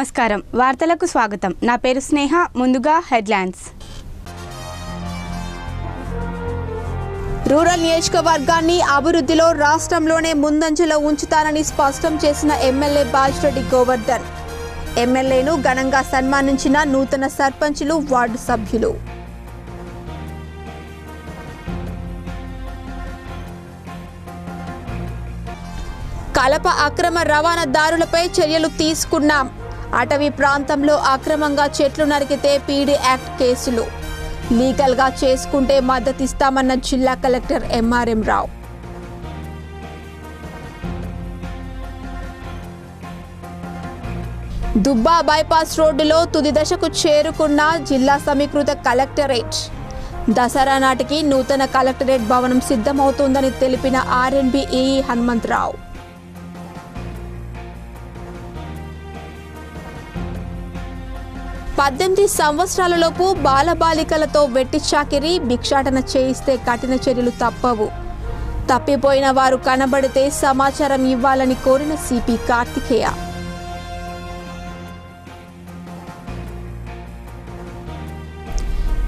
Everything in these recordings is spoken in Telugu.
నమస్కారం వార్తలకు స్వాగతం నా పేరు స్నేహ ముందుగా హెడ్లైన్స్ రూరల్ నియోజకవర్గాన్ని అభివృద్ధిలో రాష్ట్రంలోనే ముందంజలో ఉంచుతానని స్పష్టం చేసిన ఎమ్మెల్యే బాజిరెడ్డి గోవర్ధన్ ఎమ్మెల్యేను ఘనంగా సన్మానించిన నూతన సర్పంచులు వార్డు సభ్యులు కలప అక్రమ రవాణాదారులపై చర్యలు తీసుకున్నాం అటవీ ప్రాంతంలో అక్రమంగా చెట్లు నరికితే పీడీ యాక్ట్ కేసులు లీగల్గా చేసుకుంటే మద్దతిస్తామన్న జిల్లా కలెక్టర్ ఎంఆర్ఎం రావు దుబ్బా బైపాస్ రోడ్డులో తుది దశకు చేరుకున్న జిల్లా సమీకృత కలెక్టరేట్ దసరా నాటికి నూతన కలెక్టరేట్ భవనం సిద్ధమవుతోందని తెలిపిన ఆర్ఎన్బి ఈఈ హనుమంతరావు 18 సంవత్సరాలలోపు బాలబాలికలతో వెట్టి చాకిరీ భిక్షాటన చేయిస్తే కఠిన చర్యలు తప్పవు తప్పిపోయిన వారు కనబడితే సమాచారం ఇవ్వాలని కోరిన సిపి కార్తికేయ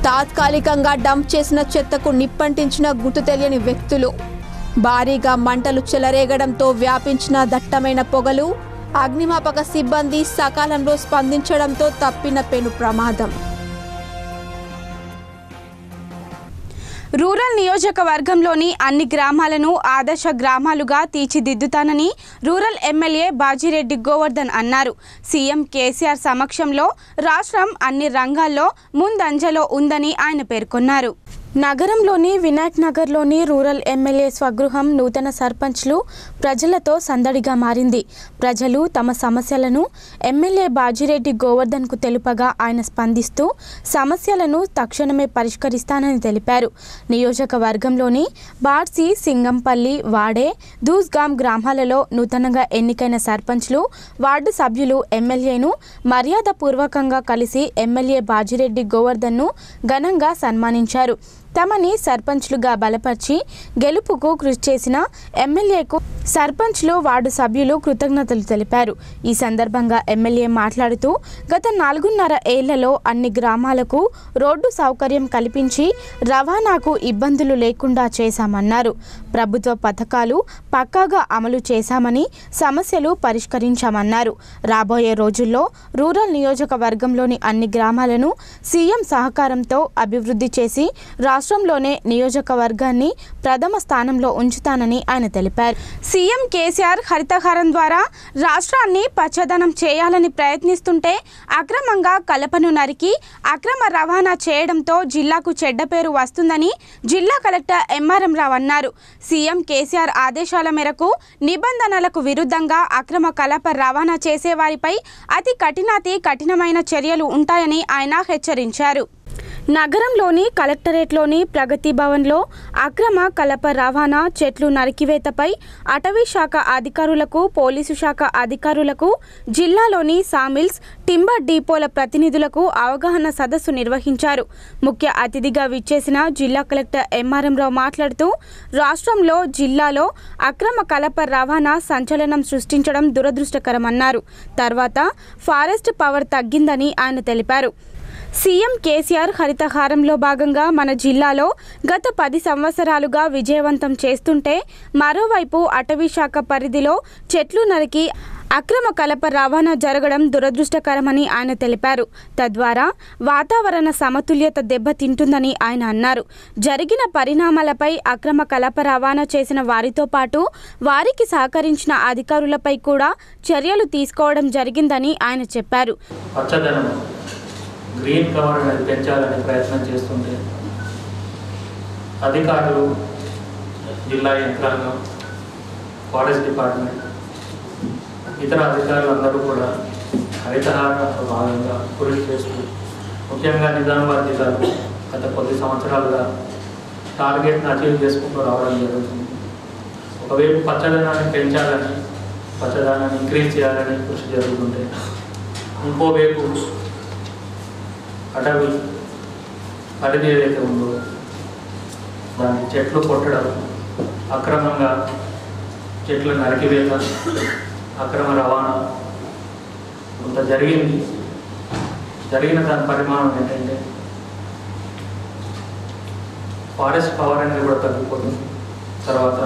తాత్కాలికంగా డంప్ చేసిన చెత్తకు నిప్పంటించిన గుర్తు తెలియని వ్యక్తులు భారీగా మంటలు చెలరేగడంతో వ్యాపించిన దట్టమైన పొగలు అగ్నిమాపక సిబ్బంది సకాలంలో స్పందించడంతో తప్పిన పెను ప్రమాదం రూరల్ నియోజకవర్గంలోని అన్ని గ్రామాలను ఆదర్శ గ్రామాలుగా తీర్చిదిద్దుతానని రూరల్ ఎమ్మెల్యే బాజిరెడ్డి గోవర్ధన్ అన్నారు సీఎం కేసీఆర్ సమక్షంలో రాష్ట్రం అన్ని రంగాల్లో ముందంజలో ఉందని ఆయన పేర్కొన్నారు నగరంలోని వినాయక్ నగర్లోని రూరల్ ఎమ్మెల్యే స్వగృహం నూతన సర్పంచ్లు ప్రజలతో సందడిగా మారింది ప్రజలు తమ సమస్యలను ఎమ్మెల్యే బాజిరెడ్డి గోవర్ధన్కు తెలుపగా ఆయన స్పందిస్తూ సమస్యలను తక్షణమే పరిష్కరిస్తానని తెలిపారు నియోజకవర్గంలోని బాడ్సి సింగంపల్లి వాడే దూస్గాం గ్రామాలలో నూతనంగా ఎన్నికైన సర్పంచ్లు వార్డు సభ్యులు ఎమ్మెల్యేను మర్యాదపూర్వకంగా కలిసి ఎమ్మెల్యే బాజిరెడ్డి గోవర్ధన్ను ఘనంగా సన్మానించారు తమని సర్పంచ్లుగా బలపరిచి గెలుపుకు కృషి చేసిన ఎమ్మెల్యేకు సర్పంచ్లు వార్డు సభ్యులు కృతజ్ఞతలు తెలిపారు ఈ సందర్భంగా ఎమ్మెల్యే మాట్లాడుతూ గత 4.5 ఏళ్లలో అన్ని గ్రామాలకు రోడ్డు సౌకర్యం కల్పించి రవాణాకు ఇబ్బందులు లేకుండా చేశామన్నారు ప్రభుత్వ పథకాలు పక్కాగా అమలు చేశామని సమస్యలు పరిష్కరించామన్నారు రాబోయే రోజుల్లో రూరల్ నియోజకవర్గంలోని అన్ని గ్రామాలను సీఎం సహకారంతో అభివృద్ధి చేసి రాష్ట్రంలోనే నియోజకవర్గాన్ని ప్రథమ స్థానంలో ఉంచుతానని ఆయన తెలిపారు సీఎం కేసీఆర్ హరితహారం ద్వారా రాష్ట్రాన్ని పచ్చదనం చేయాలని ప్రయత్నిస్తుంటే అక్రమంగా కలపను నరికి అక్రమ రవాణా చేయడంతో జిల్లాకు చెడ్డ పేరు వస్తుందని జిల్లా కలెక్టర్ ఎంఆర్ఎం రావు అన్నారు సీఎం కేసీఆర్ ఆదేశాల మేరకు నిబంధనలకు విరుద్ధంగా అక్రమ కలప రవాణా చేసేవారిపై అతి కఠినమైన చర్యలు ఉంటాయని ఆయన హెచ్చరించారు నగరంలోని కలెక్టరేట్లోని ప్రగతి భవన్లో అక్రమ కలప రవాణా చెట్లు నరికివేతపై అటవీ శాఖ అధికారులకు పోలీసు శాఖ అధికారులకు జిల్లాలోని సామిల్స్ టింబర్ డిపోల ప్రతినిధులకు అవగాహన సదస్సు నిర్వహించారు ముఖ్య అతిథిగా విచ్చేసిన జిల్లా కలెక్టర్ ఎంఆర్ఎం రావు మాట్లాడుతూ రాష్ట్రంలో జిల్లాలో అక్రమ కలప రవాణా సంచలనం సృష్టించడం దురదృష్టకరమన్నారు తర్వాత ఫారెస్ట్ పవర్ తగ్గిందని ఆయన తెలిపారు సీఎం కేసీఆర్ హరితహారంలో భాగంగా మన జిల్లాలో గత 10 సంవత్సరాలుగా విజయవంతం చేస్తుంటే మరోవైపు అటవీ శాఖ పరిధిలో చెట్లు నరికి అక్రమ కలప రవాణా జరగడం దురదృష్టకరమని ఆయన తెలిపారు తద్వారా వాతావరణ సమతుల్యత దెబ్బతింటుందని ఆయన అన్నారు జరిగిన పరిణామాలపై అక్రమ కలప రవాణా చేసిన వారితో పాటు వారికి సహకరించిన అధికారులపై కూడా చర్యలు తీసుకోవడం జరిగిందని ఆయన చెప్పారు గ్రీన్ కవర్ అనేది పెంచాలనే ప్రయత్నం చేస్తుంది అధికారులు జిల్లా యంత్రాంగం ఫారెస్ట్ డిపార్ట్మెంట్ ఇతర అధికారులందరూ కూడా హరితహారంలో భాగంగా కృషి చేస్తూ ముఖ్యంగా నిజామాబాద్ జిల్లాలో గత కొద్ది సంవత్సరాలుగా టార్గెట్ను అచీవ్ చేసుకుంటూ రావడం జరుగుతుంది ఒకవైపు పచ్చదనాన్ని పెంచాలని పచ్చదనాన్ని ఇంక్రీజ్ చేయాలని కృషి జరుగుతుంటే ఇంకోవైపు అటవీ పరిధి ఏదైతే ఉందో దాన్ని చెట్లు కొట్టడం అక్రమంగా చెట్లు నరికివేత అక్రమ రవాణా కొంత జరిగింది. జరిగిన దాని పరిమాణం ఏంటంటే ఫారెస్ట్ పవర్ అనేది కూడా తగ్గిపోతుంది. తర్వాత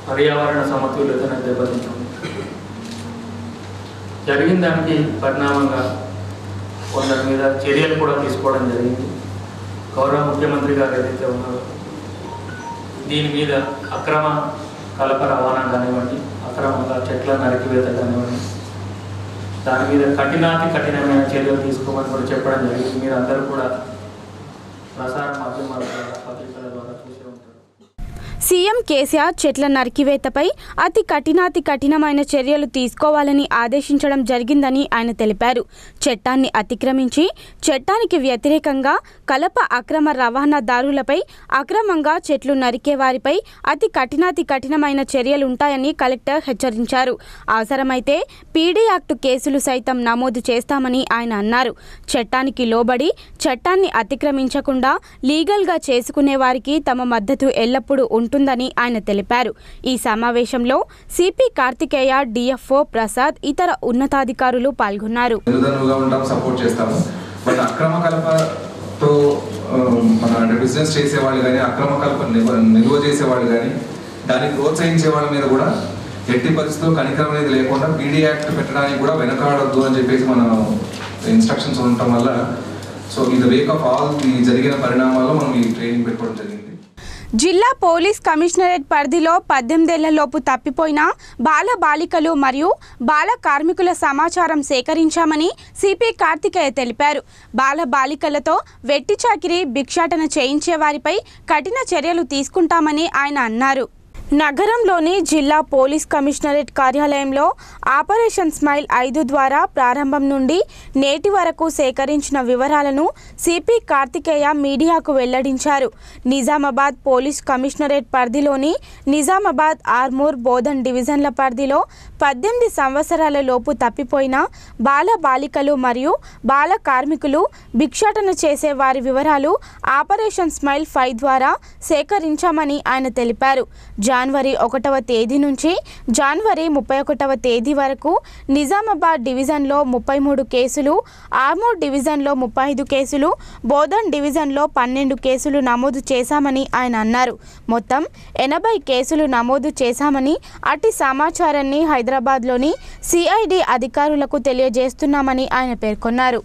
పర్యావరణ సమతుల్యతను దెబ్బతింటుంది. జరిగిన దానికి పరిణామంగా కొందరి మీద చర్యలు కూడా తీసుకోవడం జరిగింది. గౌరవ ముఖ్యమంత్రి గారు ఏదైతే ఉన్నారో దీని మీద అక్రమ కలప రవాణా కానివ్వండి, అక్రమంగా చెట్ల నరికివేత కానివ్వండి, దాని మీద కఠినమైన చర్యలు తీసుకోమని కూడా చెప్పడం జరిగింది. మీరు అందరూ కూడా ప్రసార మాధ్యమాల ద్వారా పత్రికల ద్వారా చూసే ఉంటారు. సీఎం కేసీఆర్ చెట్ల నరికివేతపై అతి కఠినమైన చర్యలు తీసుకోవాలని ఆదేశించడం జరిగిందని ఆయన తెలిపారు. చట్టాన్ని అతిక్రమించి చట్టానికి వ్యతిరేకంగా కలప అక్రమ రవాణాదారులపై, అక్రమంగా చెట్లు నరికే వారిపై అతి కఠినమైన చర్యలుంటాయని కలెక్టర్ హెచ్చరించారు. అవసరమైతే పీడీ యాక్ట్ కేసులు సైతం నమోదు చేస్తామని ఆయన అన్నారు. చట్టానికి లోబడి చట్టాన్ని అతిక్రమించకుండా లీగల్గా చేసుకునే వారికి తమ మద్దతు ఎల్లప్పుడూ ఉంటుందని ఆయన తెలిపారు. ఈ సమావేశంలో సిపి కార్తికేయ, డిఎఫ్ఓ ప్రసాద్, ఇతర ఉన్నతాధికారులు పాల్గొన్నారు. అక్రమ కలపతో మన బిజినెస్ చేసేవాళ్ళు కానీ, అక్రమ కలప నిల్వ చేసేవాళ్ళు కానీ, దాన్ని ప్రోత్సహించే వాళ్ళ మీద కూడా ఎట్టి పరిస్థితుల్లో కనికరం అనేది లేకుండా పీడీ యాక్ట్ పెట్టడానికి కూడా వెనకాడొద్దు అని చెప్పేసి మన ఇన్స్ట్రక్షన్స్ ఉండటం వల్ల in the Wake of all ఈ జరిగిన పరిణామాల్లో మనం ఈ ట్రైనింగ్ పెట్టుకోవడం జరిగింది. జిల్లా పోలీస్ కమిషనరేట్ పరిధిలో 18 ఏళ్లలోపు తప్పిపోయిన బాల బాలికలు మరియు బాల కార్మికుల సమాచారం సేకరించామని సిపి కార్తికేయ తెలిపారు. బాల బాలికలతో వెట్టి చాకిరీ, భిక్షాటన చేయించే వారిపై కఠిన చర్యలు తీసుకుంటామని ఆయన అన్నారు. నగరంలోని జిల్లా పోలీస్ కమిషనరేట్ కార్యాలయంలో ఆపరేషన్ స్మైల్ 5 ద్వారా ప్రారంభం నుండి నేటి వరకు సేకరించిన వివరాలను సిపి కార్తికేయ మీడియాకు వెల్లడించారు. నిజామాబాద్ పోలీస్ కమిషనరేట్ పరిధిలోని నిజామాబాద్, ఆర్మూర్, బోధన్ డివిజన్ల పరిధిలో 18 సంవత్సరాల లోపు తప్పిపోయిన బాల బాలికలు మరియు బాల కార్మికులు, భిక్షాటన చేసే వారి వివరాలు ఆపరేషన్ స్మైల్ 5 ద్వారా సేకరించామని ఆయన తెలిపారు. జనవరి 1వ తేదీ నుంచి జనవరి 31వ తేదీ వరకు నిజామాబాద్ డివిజన్లో 33 కేసులు, ఆర్మూర్ డివిజన్లో 35 కేసులు, బోధన్ డివిజన్లో 12 కేసులు నమోదు చేశామని ఆయన అన్నారు. మొత్తం 80 కేసులు నమోదు చేశామని, అట్టి సమాచారాన్ని హైదరాబాద్లోని సిఐడి అధికారులకు తెలియజేస్తున్నామని ఆయన పేర్కొన్నారు.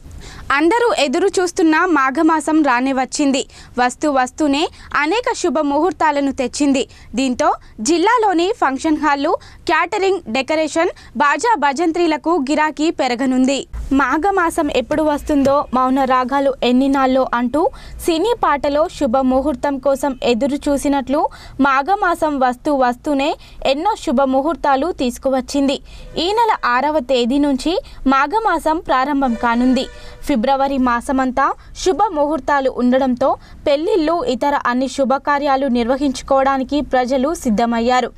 అందరూ ఎదురు చూస్తున్న మాఘమాసం రానే వచ్చింది. వస్తూనే అనేక శుభ ముహూర్తాలను తెచ్చింది. దీంతో జిల్లాలోని ఫంక్షన్ హాళ్లు, క్యాటరింగ్, డెకరేషన్, బాజా భజంత్రీలకు గిరాకీ పెరగనుంది. మాఘమాసం ఎప్పుడు వస్తుందో, మౌన రాగాలు ఎన్ని నాళ్ళో అంటూ సినీ పాటలో శుభ ముహూర్తం కోసం ఎదురు చూసినట్లు మాఘమాసం వస్తూనే ఎన్నో శుభ ముహూర్తాలు తీసుకువచ్చింది. ఈ నెల 6వ తేదీ నుంచి మాఘమాసం ప్రారంభం కానుంది. ఫిబ్రవరి మాసమంతా శుభ ముహూర్తాలు ఉండడంతో పెళ్లిళ్లు, ఇతర అన్ని శుభకార్యాలు నిర్వహించుకోవడానికి ప్రజలు సిద్ధమయ్యారు.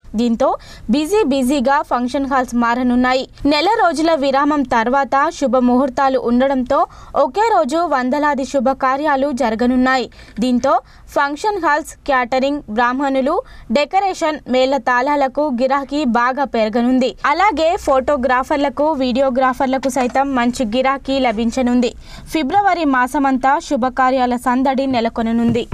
దీంతో బిజీగా ఫంక్షన్ హాల్స్ మారనున్నాయి. నెల రోజుల విరామం తర్వాత శుభ ముహూర్తాలు ఉండడంతో ఒకే రోజు వందలాది శుభకార్యాలు జరగనున్నాయి. దీంతో ఫంక్షన్ హాల్స్, క్యాటరింగ్, బ్రాహ్మణులు, డెకరేషన్, మేళ తాళాలకు గిరాకీ బాగా పెరగనుంది. అలాగే ఫోటోగ్రాఫర్లకు, వీడియోగ్రాఫర్లకు సైతం మంచి గిరాకీ లభించనుంది. ఫిబ్రవరి మాసమంతా శుభకార్యాల సందడి నెలకొననుంది.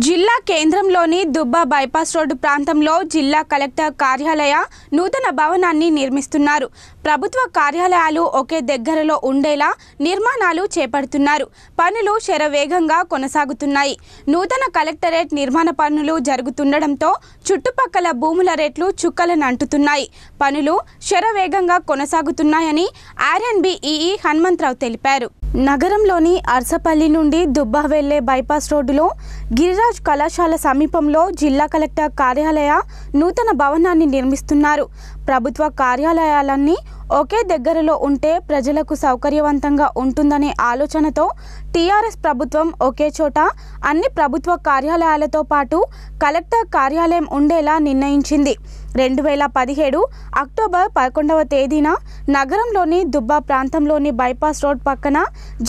జిల్లా కేంద్రంలోని దుబ్బా బైపాస్ రోడ్డు ప్రాంతంలో జిల్లా కలెక్టర్ కార్యాలయ నూతన భవనాన్ని నిర్మిస్తున్నారు. ప్రభుత్వ కార్యాలయాలు ఒకే దగ్గరలో ఉండేలా నిర్మాణాలు చేపడుతున్నారు. పనులు శరవేగంగా కొనసాగుతున్నాయి. నూతన కలెక్టరేట్ నిర్మాణ పనులు జరుగుతుండడంతో చుట్టుపక్కల భూముల రేట్లు చుక్కలను అంటుతున్నాయి. పనులు శరవేగంగా కొనసాగుతున్నాయని ఆర్ఎన్బి ఈఈ హనుమంతరావు తెలిపారు. నగరంలోని అర్సపల్లి నుండి దుబ్బా వెళ్లే బైపాస్ రోడ్డులో గిరిరాజ్ కళాశాల సమీపంలో జిల్లా కలెక్టర్ కార్యాలయ నూతన భవనాన్ని నిర్మిస్తున్నారు. ప్రభుత్వ కార్యాలయాలన్నీ ఒకే దగ్గరలో ఉంటే ప్రజలకు సౌకర్యవంతంగా ఉంటుందనే ఆలోచనతో టీఆర్ఎస్ ప్రభుత్వం ఒకే చోట అన్ని ప్రభుత్వ కార్యాలయాలతో పాటు కలెక్టర్ కార్యాలయం ఉండేలా నిర్ణయించింది. 2017 అక్టోబర్ 11వ తేదీన నగరంలోని దుబ్బా ప్రాంతంలోని బైపాస్ రోడ్ పక్కన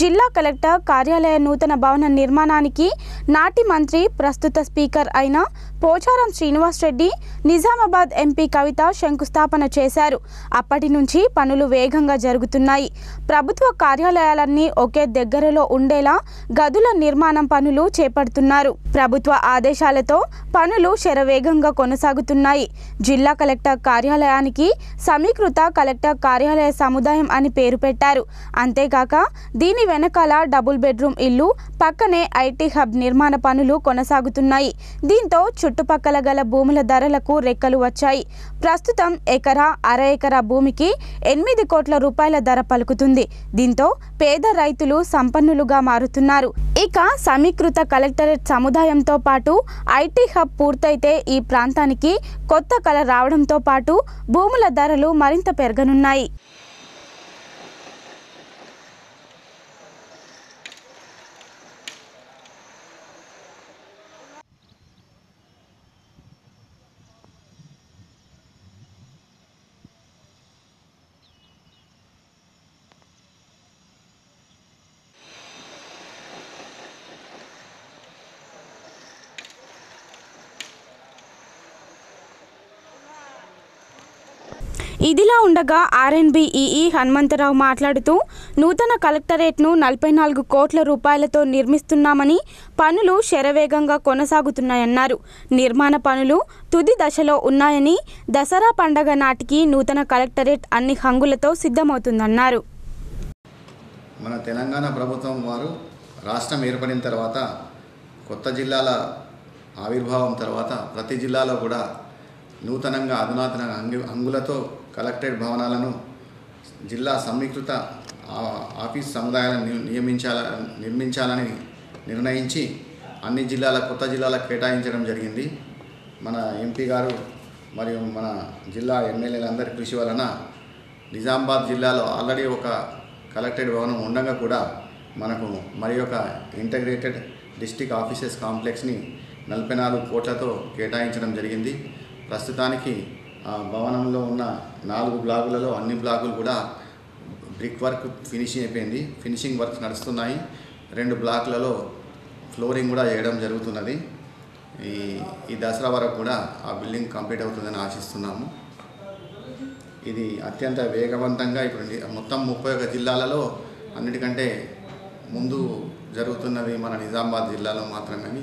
జిల్లా కలెక్టర్ కార్యాలయ నూతన భవన నిర్మాణానికి నాటి మంత్రి ప్రస్తుత స్పీకర్ అయిన పోచారం శ్రీనివాస్ రెడ్డి, నిజామాబాద్ ఎంపీ కవిత శంకుస్థాపన చేశారు. అప్పటి నుంచి పనులు వేగంగా జరుగుతున్నాయి. ప్రభుత్వ కార్యాలయాలన్నీ ఒకే దగ్గరలో ఉండేలా గదుల నిర్మాణం పనులు చేపడుతున్నారు. ప్రభుత్వ ఆదేశాలతో పనులు శరవేగంగా కొనసాగుతున్నాయి. జిల్లా కలెక్టర్ కార్యాలయానికి సమీకృత కలెక్టర్ కార్యాలయ సముదాయం అని పేరు పెట్టారు. అంతేగాక దీని వెనకాల డబుల్ బెడ్రూమ్ ఇల్లు, పక్కనే ఐటీ హబ్ నిర్మాణ పనులు కొనసాగుతున్నాయి. దీంతో చుట్టుపక్కల గల భూముల ధరలకు రెక్కలు వచ్చాయి. ప్రస్తుతం ఎకరా, అర ఎకరా భూమికి 8 కోట్ల రూపాయల ధర పలుకుతుంది. దీంతో పేద రైతులు సంపన్నులుగా మారుతున్నారు. ఇక సమీకృత కలెక్టరేట్ సముదాయంతో పాటు ఐటీ హబ్ పూర్తయితే ఈ ప్రాంతానికి కొత్త కళ రావడంతో పాటు భూముల ధరలు మరింత పెరగనున్నాయి. ఇదిలా ఉండగా ఆర్ఎన్బి ఈఈ హనుమంతరావు మాట్లాడుతూ నూతన కలెక్టరేట్ను 44 కోట్ల రూపాయలతో నిర్మిస్తున్నామని, పనులు శరవేగంగా కొనసాగుతున్నాయన్నారు. నిర్మాణ పనులు తుది దశలో ఉన్నాయని, దసరా పండగ నాటికి నూతన కలెక్టరేట్ అన్ని హంగులతో సిద్ధమవుతుందన్నారు. మన తెలంగాణ ప్రభుత్వం వారు రాష్ట్రం ఏర్పడిన తర్వాత కొత్త జిల్లాల ఆవిర్భావం తర్వాత ప్రతి జిల్లాలో కూడా నూతనంగా అధునాతన హంగులతో కలెక్టరేట్ భవనాలను జిల్లా సమీకృత ఆఫీస్ సముదాయాలను నిర్మించాలని నిర్ణయించి అన్ని కొత్త జిల్లాలకు కేటాయించడం జరిగింది. మన ఎంపీ గారు మరియు మన జిల్లా ఎమ్మెల్యేలందరి కృషి వలన నిజామాబాద్ జిల్లాలో ఆల్రెడీ ఒక కలెక్టరేట్ భవనం ఉండగా కూడా మనకు మరి ఒక ఇంటగ్రేటెడ్ డిస్ట్రిక్ట్ ఆఫీసెస్ కాంప్లెక్స్ని 44 కోట్లతో కేటాయించడం జరిగింది. ప్రస్తుతానికి ఆ భవనంలో ఉన్న 4 బ్లాకులలో అన్ని బ్లాకులు కూడా బ్రిక్ వర్క్ ఫినిషింగ్ అయిపోయింది. ఫినిషింగ్ వర్క్స్ నడుస్తున్నాయి. 2 బ్లాకులలో ఫ్లోరింగ్ కూడా చేయడం జరుగుతున్నది. ఈ దసరా వరకు కూడా ఆ బిల్డింగ్ కంప్లీట్ అవుతుందని ఆశిస్తున్నాము. ఇది అత్యంత వేగవంతంగా ఇప్పుడు మొత్తం 31 జిల్లాలలో అన్నిటికంటే ముందు జరుగుతున్నది మన నిజామాబాద్ జిల్లాలో మాత్రమే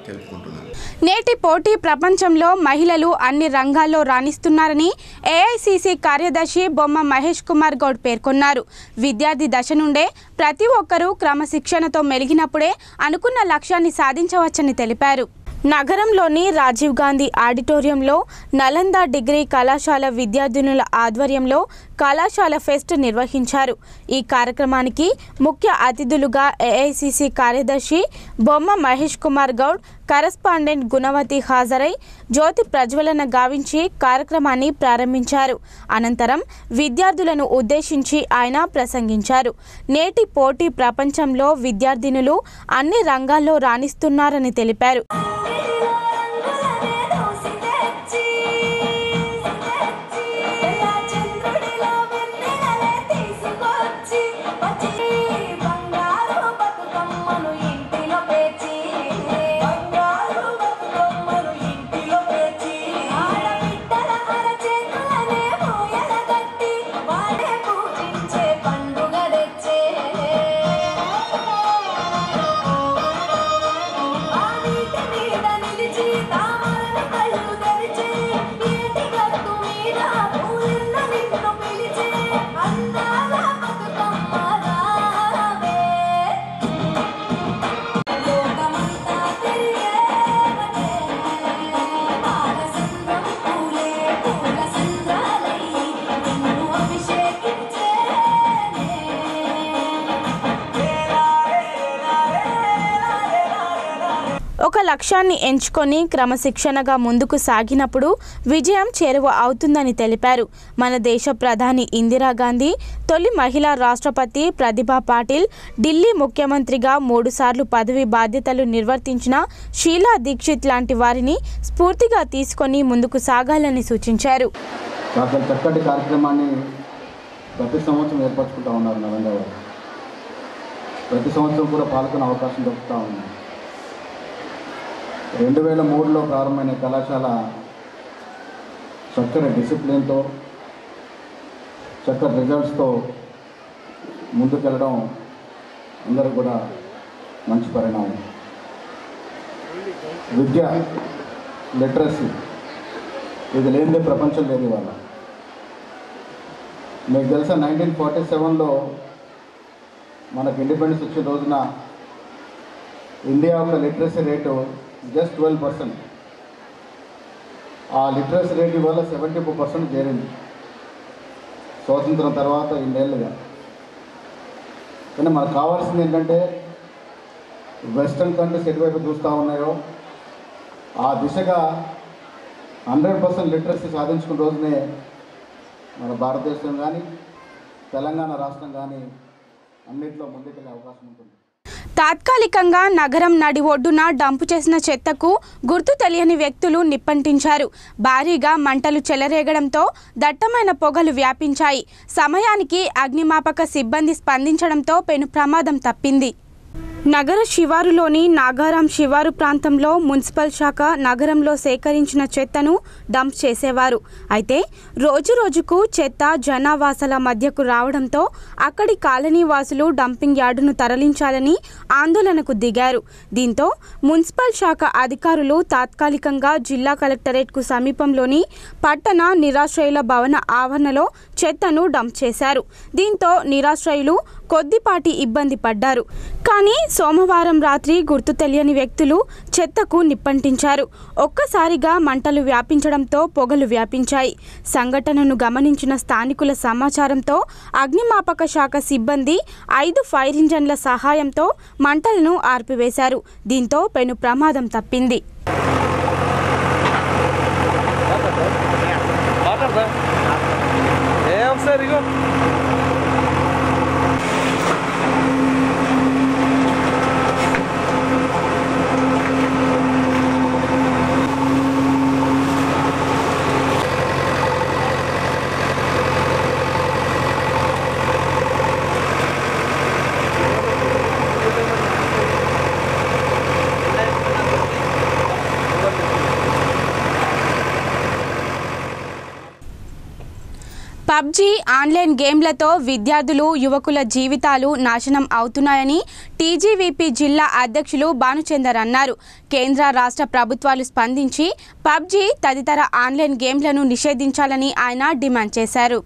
తెలుపుకుంటున్నాను. నేటి పోటీ ప్రపంచంలో మహిళలు అన్ని రంగాల్లో రాణిస్తున్నారని ఏఐసిసి కార్యదర్శి బొమ్మ మహేష్ కుమార్ గౌడ్ పేర్కొన్నారు. విద్యార్థి దశ నుండే ప్రతి ఒక్కరూ క్రమశిక్షణతో మెలిగినప్పుడే అనుకున్న లక్ష్యాన్ని సాధించవచ్చని తెలిపారు. నగరంలోని రాజీవ్ గాంధీ ఆడిటోరియంలో నలంద డిగ్రీ కళాశాల విద్యార్థినుల ఆధ్వర్యంలో కళాశాల ఫెస్ట్ నిర్వహించారు. ఈ కార్యక్రమానికి ముఖ్య అతిథులుగా ఏఐసిసి కార్యదర్శి బొమ్మ మహేష్ కుమార్ గౌడ్, కరెస్పాండెంట్ గుణవతి హాజరై జ్యోతి ప్రజ్వలన గావించి కార్యక్రమాన్ని ప్రారంభించారు. అనంతరం విద్యార్థులను ఉద్దేశించి ఆయన ప్రసంగించారు. నేటి పోటీ ప్రపంచంలో విద్యార్థినులు అన్ని రంగాల్లో రాణిస్తున్నారని తెలిపారు. Thank you. లక్ష్యాన్ని ఎంచుకొని క్రమశిక్షణగా ముందుకు సాగినప్పుడు విజయం చేరువ అవుతుందని తెలిపారు. మన దేశ ప్రధాని ఇందిరాగాంధీ, తొలి మహిళా రాష్ట్రపతి ప్రతిభా పాటిల్, ఢిల్లీ ముఖ్యమంత్రిగా 3 సార్లు పదవి బాధ్యతలు నిర్వర్తించిన షీలా దీక్షిత్ లాంటి వారిని స్ఫూర్తిగా తీసుకొని ముందుకు సాగాలని సూచించారు. చక్కటి కార్యక్రమాన్ని ప్రతి సంవత్సరం ఏర్పరచుకుంటూ ఉన్నారు నరేంద్ర గారు. ప్రతి సంవత్సరం కూడా పాల్గొనే అవకాశం దొరుకుతూ ఉంది. 2003లో ప్రారంభమైన కళాశాల చక్కటి డిసిప్లిన్తో, చక్కటి రిజల్ట్స్తో ముందుకెళ్ళడం అందరూ కూడా మంచి పరిణామం. విద్య, లిటరసీ ఇది లేనిదే ప్రపంచం లేదు. ఇవాళ మీకు తెలుసా 1947లో మనకు ఇండిపెండెన్స్ వచ్చిన రోజున ఇండియా యొక్క లిటరసీ రేటు జస్ట్ 12%. ఆ లిటరసీ రేట్ వల్ల 74% చేరింది స్వాతంత్రం తర్వాత ఇన్నేళ్ళుగా. కానీ మనకు కావాల్సింది ఏంటంటే వెస్ట్రన్ కంట్రీస్ ఎటువైపు చూస్తూ ఉన్నాయో ఆ దిశగా 100% లిటరసీ సాధించుకున్న రోజునే మన భారతదేశం కానీ తెలంగాణ రాష్ట్రం కానీ అన్నింటిలో ముందుకెళ్ళే అవకాశం ఉంటుంది. తాత్కాలికంగా నగరం నడి ఒడ్డున డంపు చేసిన చెత్తకు గుర్తు తెలియని వ్యక్తులు నిప్పంటించారు. భారీగా మంటలు చెలరేగడంతో దట్టమైన పొగలు వ్యాపించాయి. సమయానికి అగ్నిమాపక సిబ్బంది స్పందించడంతో పెను ప్రమాదం తప్పింది. నగర శివారులోని నాగారాం శివారు ప్రాంతంలో మున్సిపల్ శాఖ నగరంలో సేకరించిన చెత్తను డంప్ చేసేవారు. అయితే రోజురోజుకు చెత్త జనావాసాల మధ్యకు రావడంతో అక్కడి కాలనీ వాసులు డంపింగ్ యార్డును తరలించాలని ఆందోళనకు దిగారు. దీంతో మున్సిపల్ శాఖ అధికారులు తాత్కాలికంగా జిల్లా కలెక్టరేట్కు సమీపంలోని పట్టణ నిరాశ్రయుల భవన ఆవరణలో చెత్తను డంప్ చేశారు. దీంతో నిరాశ్రయులు కొద్దిపాటి ఇబ్బంది పడ్డారు. కానీ సోమవారం రాత్రి గుర్తు తెలియని వ్యక్తులు చెత్తకు నిప్పంటించారు. ఒక్కసారిగా మంటలు వ్యాపించడంతో పొగలు వ్యాపించాయి. సంఘటనను గమనించిన స్థానికుల సమాచారంతో అగ్నిమాపక శాఖ సిబ్బంది 5 ఫైర్ ఇంజన్ల సహాయంతో మంటలను ఆర్పివేశారు. దీంతో పెను ప్రమాదం తప్పింది. పబ్జీ ఆన్లైన్ గేమ్లతో విద్యార్థులు యువకుల జీవితాలు నాశనం అవుతున్నాయని టీజీవీపీ జిల్లా అధ్యక్షులు భానుచందర్ అన్నారు. కేంద్ర రాష్ట్ర ప్రభుత్వాలు స్పందించి పబ్జీ తదితర ఆన్లైన్ గేమ్లను నిషేధించాలని ఆయన డిమాండ్ చేశారు.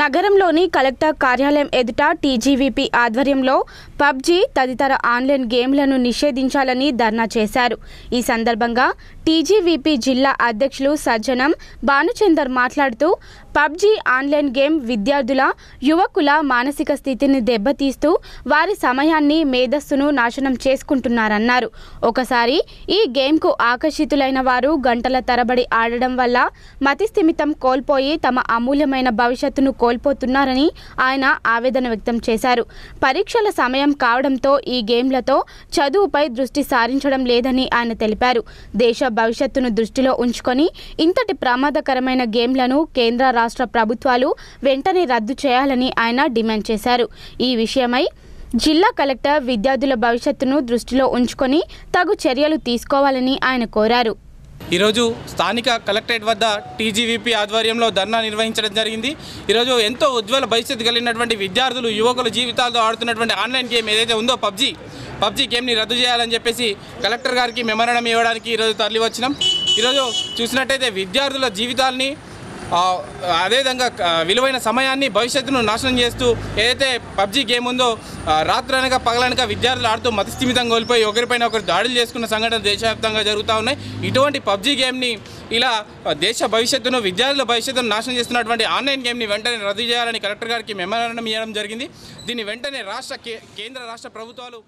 నగరంలోని కలెక్టర్ కార్యాలయం ఎదుట టీజీవీపీ ఆధ్వర్యంలో పబ్జీ తదితర ఆన్లైన్ గేమ్లను నిషేధించాలని ధర్నా చేశారు. ఈ సందర్భంగా టీజీవీపీ జిల్లా అధ్యక్షులు సజ్జనం భానుచందర్ మాట్లాడుతూ పబ్జీ ఆన్లైన్ గేమ్ విద్యార్థుల యువకుల మానసిక స్థితిని దెబ్బతీస్తూ వారి సమయాన్ని మేధస్సును నాశనం చేసుకుంటున్నారన్నారు. ఒకసారి ఈ గేమ్కు ఆకర్షితులైన వారు గంటల తరబడి ఆడడం వల్ల మతిస్థిమితం కోల్పోయి తమ అమూల్యమైన భవిష్యత్తును కోల్పోతున్నారని ఆయన ఆవేదన వ్యక్తం చేశారు. పరీక్షల సమయం కావడంతో ఈ గేమ్లతో చదువుపై దృష్టి సారించడం లేదని ఆయన తెలిపారు. దేశ భవిష్యత్తును దృష్టిలో ఉంచుకొని ఇంతటి ప్రమాదకరమైన గేమ్లను కేంద్ర రాష్ట్ర ప్రభుత్వాలు వెంటనే రద్దు చేయాలని ఆయన డిమాండ్ చేశారు. ఈ విషయమై జిల్లా కలెక్టర్ విద్యార్థుల భవిష్యత్తును దృష్టిలో ఉంచుకొని తగు చర్యలు తీసుకోవాలని ఆయన కోరారు. ఈరోజు స్థానిక కలెక్టరేట్ వద్ద టీజీవీపీ ఆధ్వర్యంలో ధర్నా నిర్వహించడం జరిగింది. ఈరోజు ఎంతో ఉజ్వల భవిష్యత్తు కలిగినటువంటి విద్యార్థులు యువకుల జీవితాలతో ఆడుతున్నటువంటి ఆన్లైన్ గేమ్ ఏదైతే ఉందో పబ్జీ గేమ్ని రద్దు చేయాలని చెప్పేసి కలెక్టర్ గారికి మెమోరాండం ఇవ్వడానికి ఈరోజు తరలి వచ్చినాం. ఈరోజు చూసినట్టయితే విద్యార్థుల జీవితాలని అదేవిధంగా విలువైన సమయాన్ని భవిష్యత్తును నాశనం చేస్తూ ఏదైతే పబ్జీ గేమ్ ఉందో రాత్రనగా పగలనగా విద్యార్థులు ఆడుతూ మతిస్థిమితం కోల్పోయి ఒకరిపైన ఒకరు దాడులు చేసుకున్న సంఘటనలు దేశవ్యాప్తంగా జరుగుతూ ఉన్నాయి. ఇటువంటి పబ్జీ గేమ్ని ఇలా దేశ భవిష్యత్తును విద్యార్థుల భవిష్యత్తును నాశనం చేస్తున్నటువంటి ఆన్లైన్ గేమ్ని వెంటనే రద్దు చేయాలని కలెక్టర్ గారికి మెమోరాండం ఇవ్వడం జరిగింది. దీన్ని వెంటనే కేంద్ర రాష్ట్ర ప్రభుత్వాలు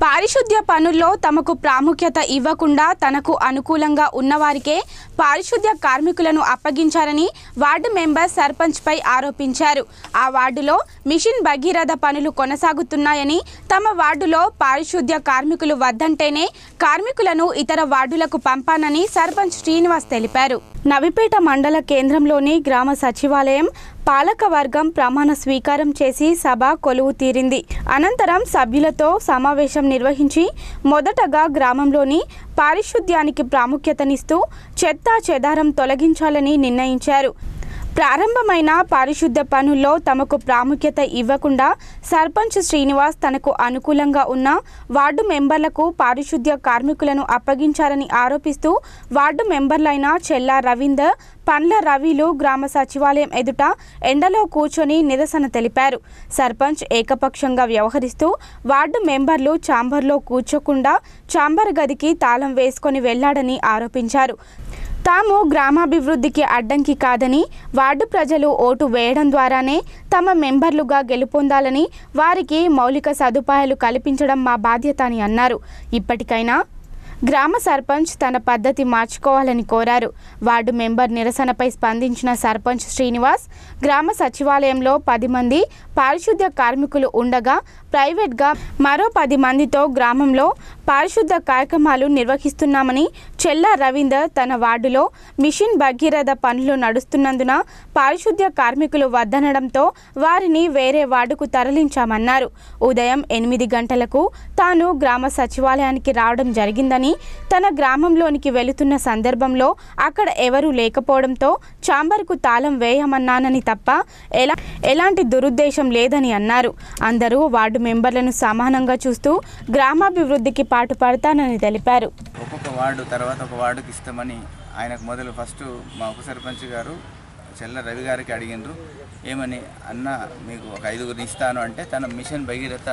పారిశుద్ధ్య పనుల్లో తమకు ప్రాముఖ్యత ఇవ్వకుండా తనకు అనుకూలంగా ఉన్నవారికే పారిశుద్ధ్య కార్మికులను అప్పగించారని వార్డు మెంబర్ సర్పంచ్పై ఆరోపించారు. ఆ వార్డులో మిషన్ భగీరథ పనులు కొనసాగుతున్నాయని, తమ వార్డులో పారిశుద్ధ్య కార్మికులు వద్దంటేనే కార్మికులను ఇతర వార్డులకు పంపానని సర్పంచ్ శ్రీనివాస్ తెలిపారు. నవిపేట మండల కేంద్రంలోని గ్రామ సచివాలయం పాలకవర్గం ప్రమాణ స్వీకారం చేసి సభ కొలువు తీరింది. అనంతరం సభ్యులతో సమావేశం నిర్వహించి మొదటగా గ్రామంలోని పారిశుద్ధ్యానికి ప్రాముఖ్యతనిస్తూ చెత్త చెదారం తొలగించాలని నిర్ణయించారు. ప్రారంభమైన పారిశుద్ధ్య పనుల్లో తమకు ప్రాముఖ్యత ఇవ్వకుండా సర్పంచ్ శ్రీనివాస్ తనకు అనుకూలంగా ఉన్న వార్డు మెంబర్లకు పారిశుద్ధ్య కార్మికులను అప్పగించారని ఆరోపిస్తూ వార్డు మెంబర్లైన చెల్లా రవీందర్, పండ్ల రవిలు గ్రామ సచివాలయం ఎదుట ఎండలో కూర్చొని నిరసన తెలిపారు. సర్పంచ్ ఏకపక్షంగా వ్యవహరిస్తూ వార్డు మెంబర్లు ఛాంబర్లో కూర్చోకుండా ఛాంబర్ గదికి తాళం వేసుకొని వెళ్లాడని ఆరోపించారు. తాము గ్రామాభివృద్ధికి అడ్డంకి కాదని, వార్డు ప్రజలు ఓటు వేయడం ద్వారానే తమ మెంబర్లుగా గెలుపొందాలని, వారికి మౌలిక సదుపాయాలు కల్పించడం మా బాధ్యత అని అన్నారు. ఇప్పటికైనా గ్రామ సర్పంచ్ తన పద్ధతి మార్చుకోవాలని కోరారు. వార్డు మెంబర్ నిరసనపై స్పందించిన సర్పంచ్ శ్రీనివాస్, గ్రామ సచివాలయంలో 10 మంది పారిశుద్ధ్య కార్మికులు ఉండగా ప్రైవేట్గా మరో 10 మందితో గ్రామంలో పారిశుద్ధ్య కార్యక్రమాలు నిర్వహిస్తున్నామని, చెల్లా రవీందర్ తన వార్డులో మిషన్ భగీరథ పనులు నడుస్తున్నందున పారిశుద్ధ్య కార్మికులు వద్దనడంతో వారిని వేరే వార్డుకు తరలించామన్నారు. ఉదయం 8 గంటలకు తాను గ్రామ సచివాలయానికి రావడం జరిగిందని, తన గ్రామంలోనికి వెళుతున్న సందర్భంలో అక్కడ ఎవరూ లేకపోవడంతో ఛాంబర్కు తాళం వేయమన్నానని తప్ప ఎలాంటి దురుద్దేశం లేదని అన్నారు. అందరూ వార్డు మెంబర్లను సమానంగా చూస్తూ గ్రామాభివృద్ధికి పాటుపడతానని తెలిపారు. ఒక్కొక్క వార్డు తర్వాత ఒక వార్డుకి ఇస్తామని ఆయనకు మొదలు ఫస్ట్ మా ఉప సర్పంచ్ గారు చెల్ల రవి గారికి అడిగినారు. ఏమని, అన్న మీకు ఒక 5గురిని ఇస్తాను అంటే, తన మిషన్ భగీరథ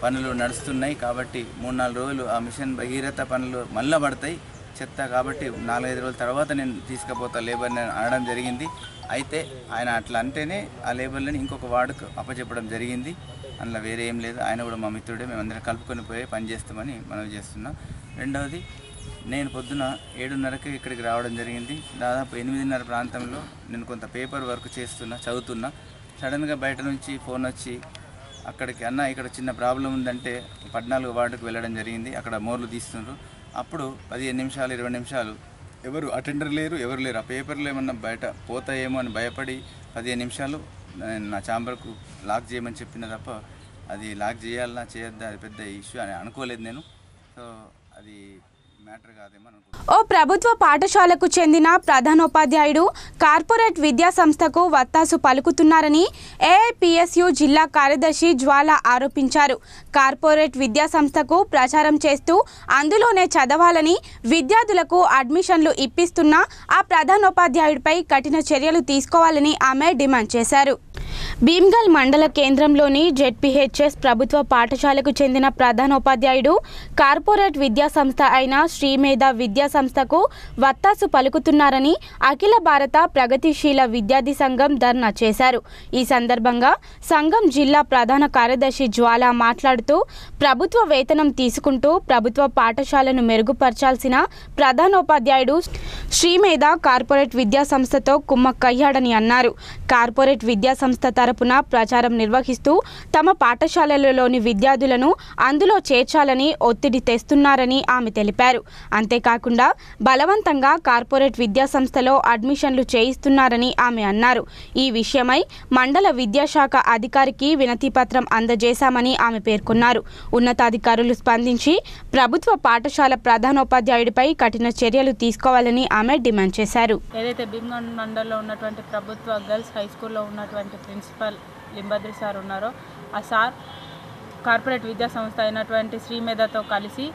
పనులు నడుస్తున్నాయి కాబట్టి 3-4 రోజులు ఆ మిషన్ భగీరథ పనులు మళ్ళీ పడతాయి చెత్త, కాబట్టి 4-5 రోజుల తర్వాత నేను తీసుకుపోతా లేబర్ని అనడం జరిగింది. అయితే ఆయన అట్లా అంటేనే ఆ లేబర్లని ఇంకొక వార్డుకు అప్పచెప్పడం జరిగింది. అందులో వేరే ఏం లేదు. ఆయన కూడా మా మిత్రుడే, మేమందరం కలుపుకొని పోయి పని చేస్తామని మనవి చేస్తున్నాం. రెండవది, నేను పొద్దున 7:30కి ఇక్కడికి రావడం జరిగింది. దాదాపు 8:30 ప్రాంతంలో నేను కొంత పేపర్ వర్క్ చదువుతున్నా. సడన్గా బయట నుంచి ఫోన్ వచ్చి అక్కడికి, అన్న ఇక్కడ చిన్న ప్రాబ్లం ఉందంటే 14 వార్డుకు వెళ్ళడం జరిగింది. అక్కడ మోర్లు తీస్తున్నారు. అప్పుడు 15 నిమిషాలు 20 నిమిషాలు ఎవరు అటెండర్ లేరు, ఎవరు లేరు. ఆ పేపర్లు ఏమన్నా బయట పోతాయేమో అని భయపడి 15 నిమిషాలు నా ఛాంబర్కు లాక్ చేయమని చెప్పిన తప్ప అది లాక్ చేయాలన్నా చేయొద్దా అది పెద్ద ఇష్యూ అని అనుకోలేదు నేను. సో అది మ్యాటర్ కాదేమో అనుకుంటున్నాను. ఓ ప్రభుత్వ పాఠశాలకు చెందిన ప్రధానోపాధ్యాయుడు కార్పొరేట్ విద్యా సంస్థకు వత్తాసు పలుకుతున్నారని ఏఐపిఎస్యు జిల్లా కార్యదర్శి జ్వాల ఆరోపించారు. కార్పొరేట్ విద్యా సంస్థకు ప్రచారం చేస్తూ అందులోనే చదవాలని విద్యార్థులకు అడ్మిషన్లు ఇప్పిస్తున్న ఆ ప్రధానోపాధ్యాయుడిపై కఠిన చర్యలు తీసుకోవాలని ఆమె డిమాండ్ చేశారు. భీమ్గల్ మండల కేంద్రంలోని జెడ్పీహెచ్ఎస్ ప్రభుత్వ పాఠశాలకు చెందిన ప్రధానోపాధ్యాయుడు కార్పొరేట్ విద్యా సంస్థ అయిన శ్రీమేధ విద్యా సంస్థకు వత్తాసు పలుకుతున్నారని అఖిల భారత ప్రగతిశీల విద్యార్థి సంఘం ధర్నా చేశారు. ఈ సందర్భంగా సంఘం జిల్లా ప్రధాన కార్యదర్శి జ్వాల మాట్లాడుతూ, ప్రభుత్వ వేతనం తీసుకుంటూ ప్రభుత్వ పాఠశాలను మెరుగుపరచాల్సిన ప్రధానోపాధ్యాయుడు శ్రీమేధ కార్పొరేట్ విద్యా సంస్థతో కుమ్మక్కయ్యాడని అన్నారు. కార్పొరేట్ విద్యా సంస్థ తరపున ప్రచారం నిర్వహిస్తూ తమ పాఠశాలలలోని విద్యార్థులను అందులో చేర్చాలని ఒత్తిడి తెస్తున్నారని ఆమె తెలిపారు. అంతేకాకుండా బలవంతంగా కార్పొరేట్ విద్యా సంస్థలో అడ్మిషన్లు చేయిస్తున్నారని ఆమె అన్నారు. ఈ విషయమై మండల విద్యాశాఖ అధికారికి వినతిపత్రం అందజేశామని ఆమె పేర్కొన్నారు. ఉన్నతాధికారులు స్పందించి ప్రభుత్వ పాఠశాల ప్రధానోపాధ్యాయుడిపై కఠిన చర్యలు తీసుకోవాలని ఆమె డిమాండ్ చేశారు. ఏదైతే భీమ్గల్ మండలంలో ఉన్నటువంటి ప్రభుత్వ గర్ల్స్ హై స్కూల్లో ఉన్నటువంటి ప్రిన్సిపల్ లింబద్రి సార్ ఉన్నారో, ఆ సార్ కార్పొరేట్ విద్యా సంస్థ అయినటువంటి శ్రీమేధతో కలిసి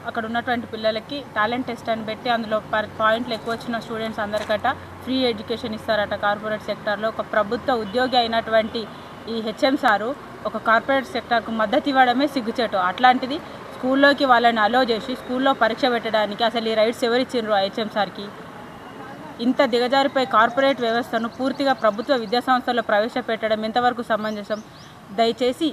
అక్కడ ఉన్నటువంటి పిల్లలకి టాలెంట్ టెస్ట్ అని పెట్టి అందులో పాయింట్లు ఎక్కువ వచ్చిన స్టూడెంట్స్ అందరికట ఫ్రీ ఎడ్యుకేషన్ ఇస్తారట. కార్పొరేట్ సెక్టార్లో ఒక ప్రభుత్వ ఉద్యోగి అయినటువంటి ఈ హెచ్ఎం సారు ఒక కార్పొరేట్ సెక్టార్కు మద్దతు ఇవ్వడమే సిగ్గుచేటు. అట్లాంటిది స్కూల్లోకి వాళ్ళని అలో చేసి స్కూల్లో పరీక్ష పెట్టడానికి అసలు ఈ రైట్స్ ఎవరిచ్చిండ్రు ఆ హెచ్ఎం సార్కి? ఇంత దిగజారిపోయి కార్పొరేట్ వ్యవస్థను పూర్తిగా ప్రభుత్వ విద్యాసంస్థల్లో ప్రవేశపెట్టడం ఎంతవరకు సమంజసం? దయచేసి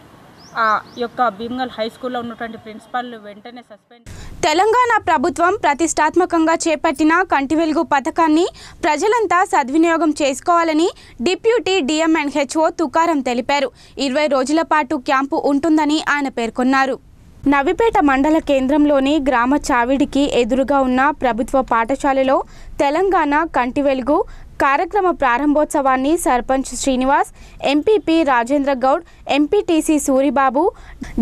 ఆ యొక్క భీమ్గల్ హై స్కూల్లో ఉన్నటువంటి ప్రిన్సిపల్ వెంటనే సస్పెండ్. తెలంగాణ ప్రభుత్వం ప్రతిష్టాత్మకంగా చేపట్టిన కంటి వెలుగు పథకాన్ని ప్రజలంతా సద్వినియోగం చేసుకోవాలని డిప్యూటీ డిఎంఎన్హెచ్ఓ తుకారం తెలిపారు. 20 రోజుల పాటు క్యాంపు ఉంటుందని ఆయన పేర్కొన్నారు. నవిపేట మండల కేంద్రంలోని గ్రామ చావిడికి ఎదురుగా ఉన్న ప్రభుత్వ పాఠశాలలో తెలంగాణ కంటి వెలుగు కార్యక్రమ ప్రారంభోత్సవాన్ని sarpanch Srinivas, MPP Rajendra Goud, MPTC Suribabu,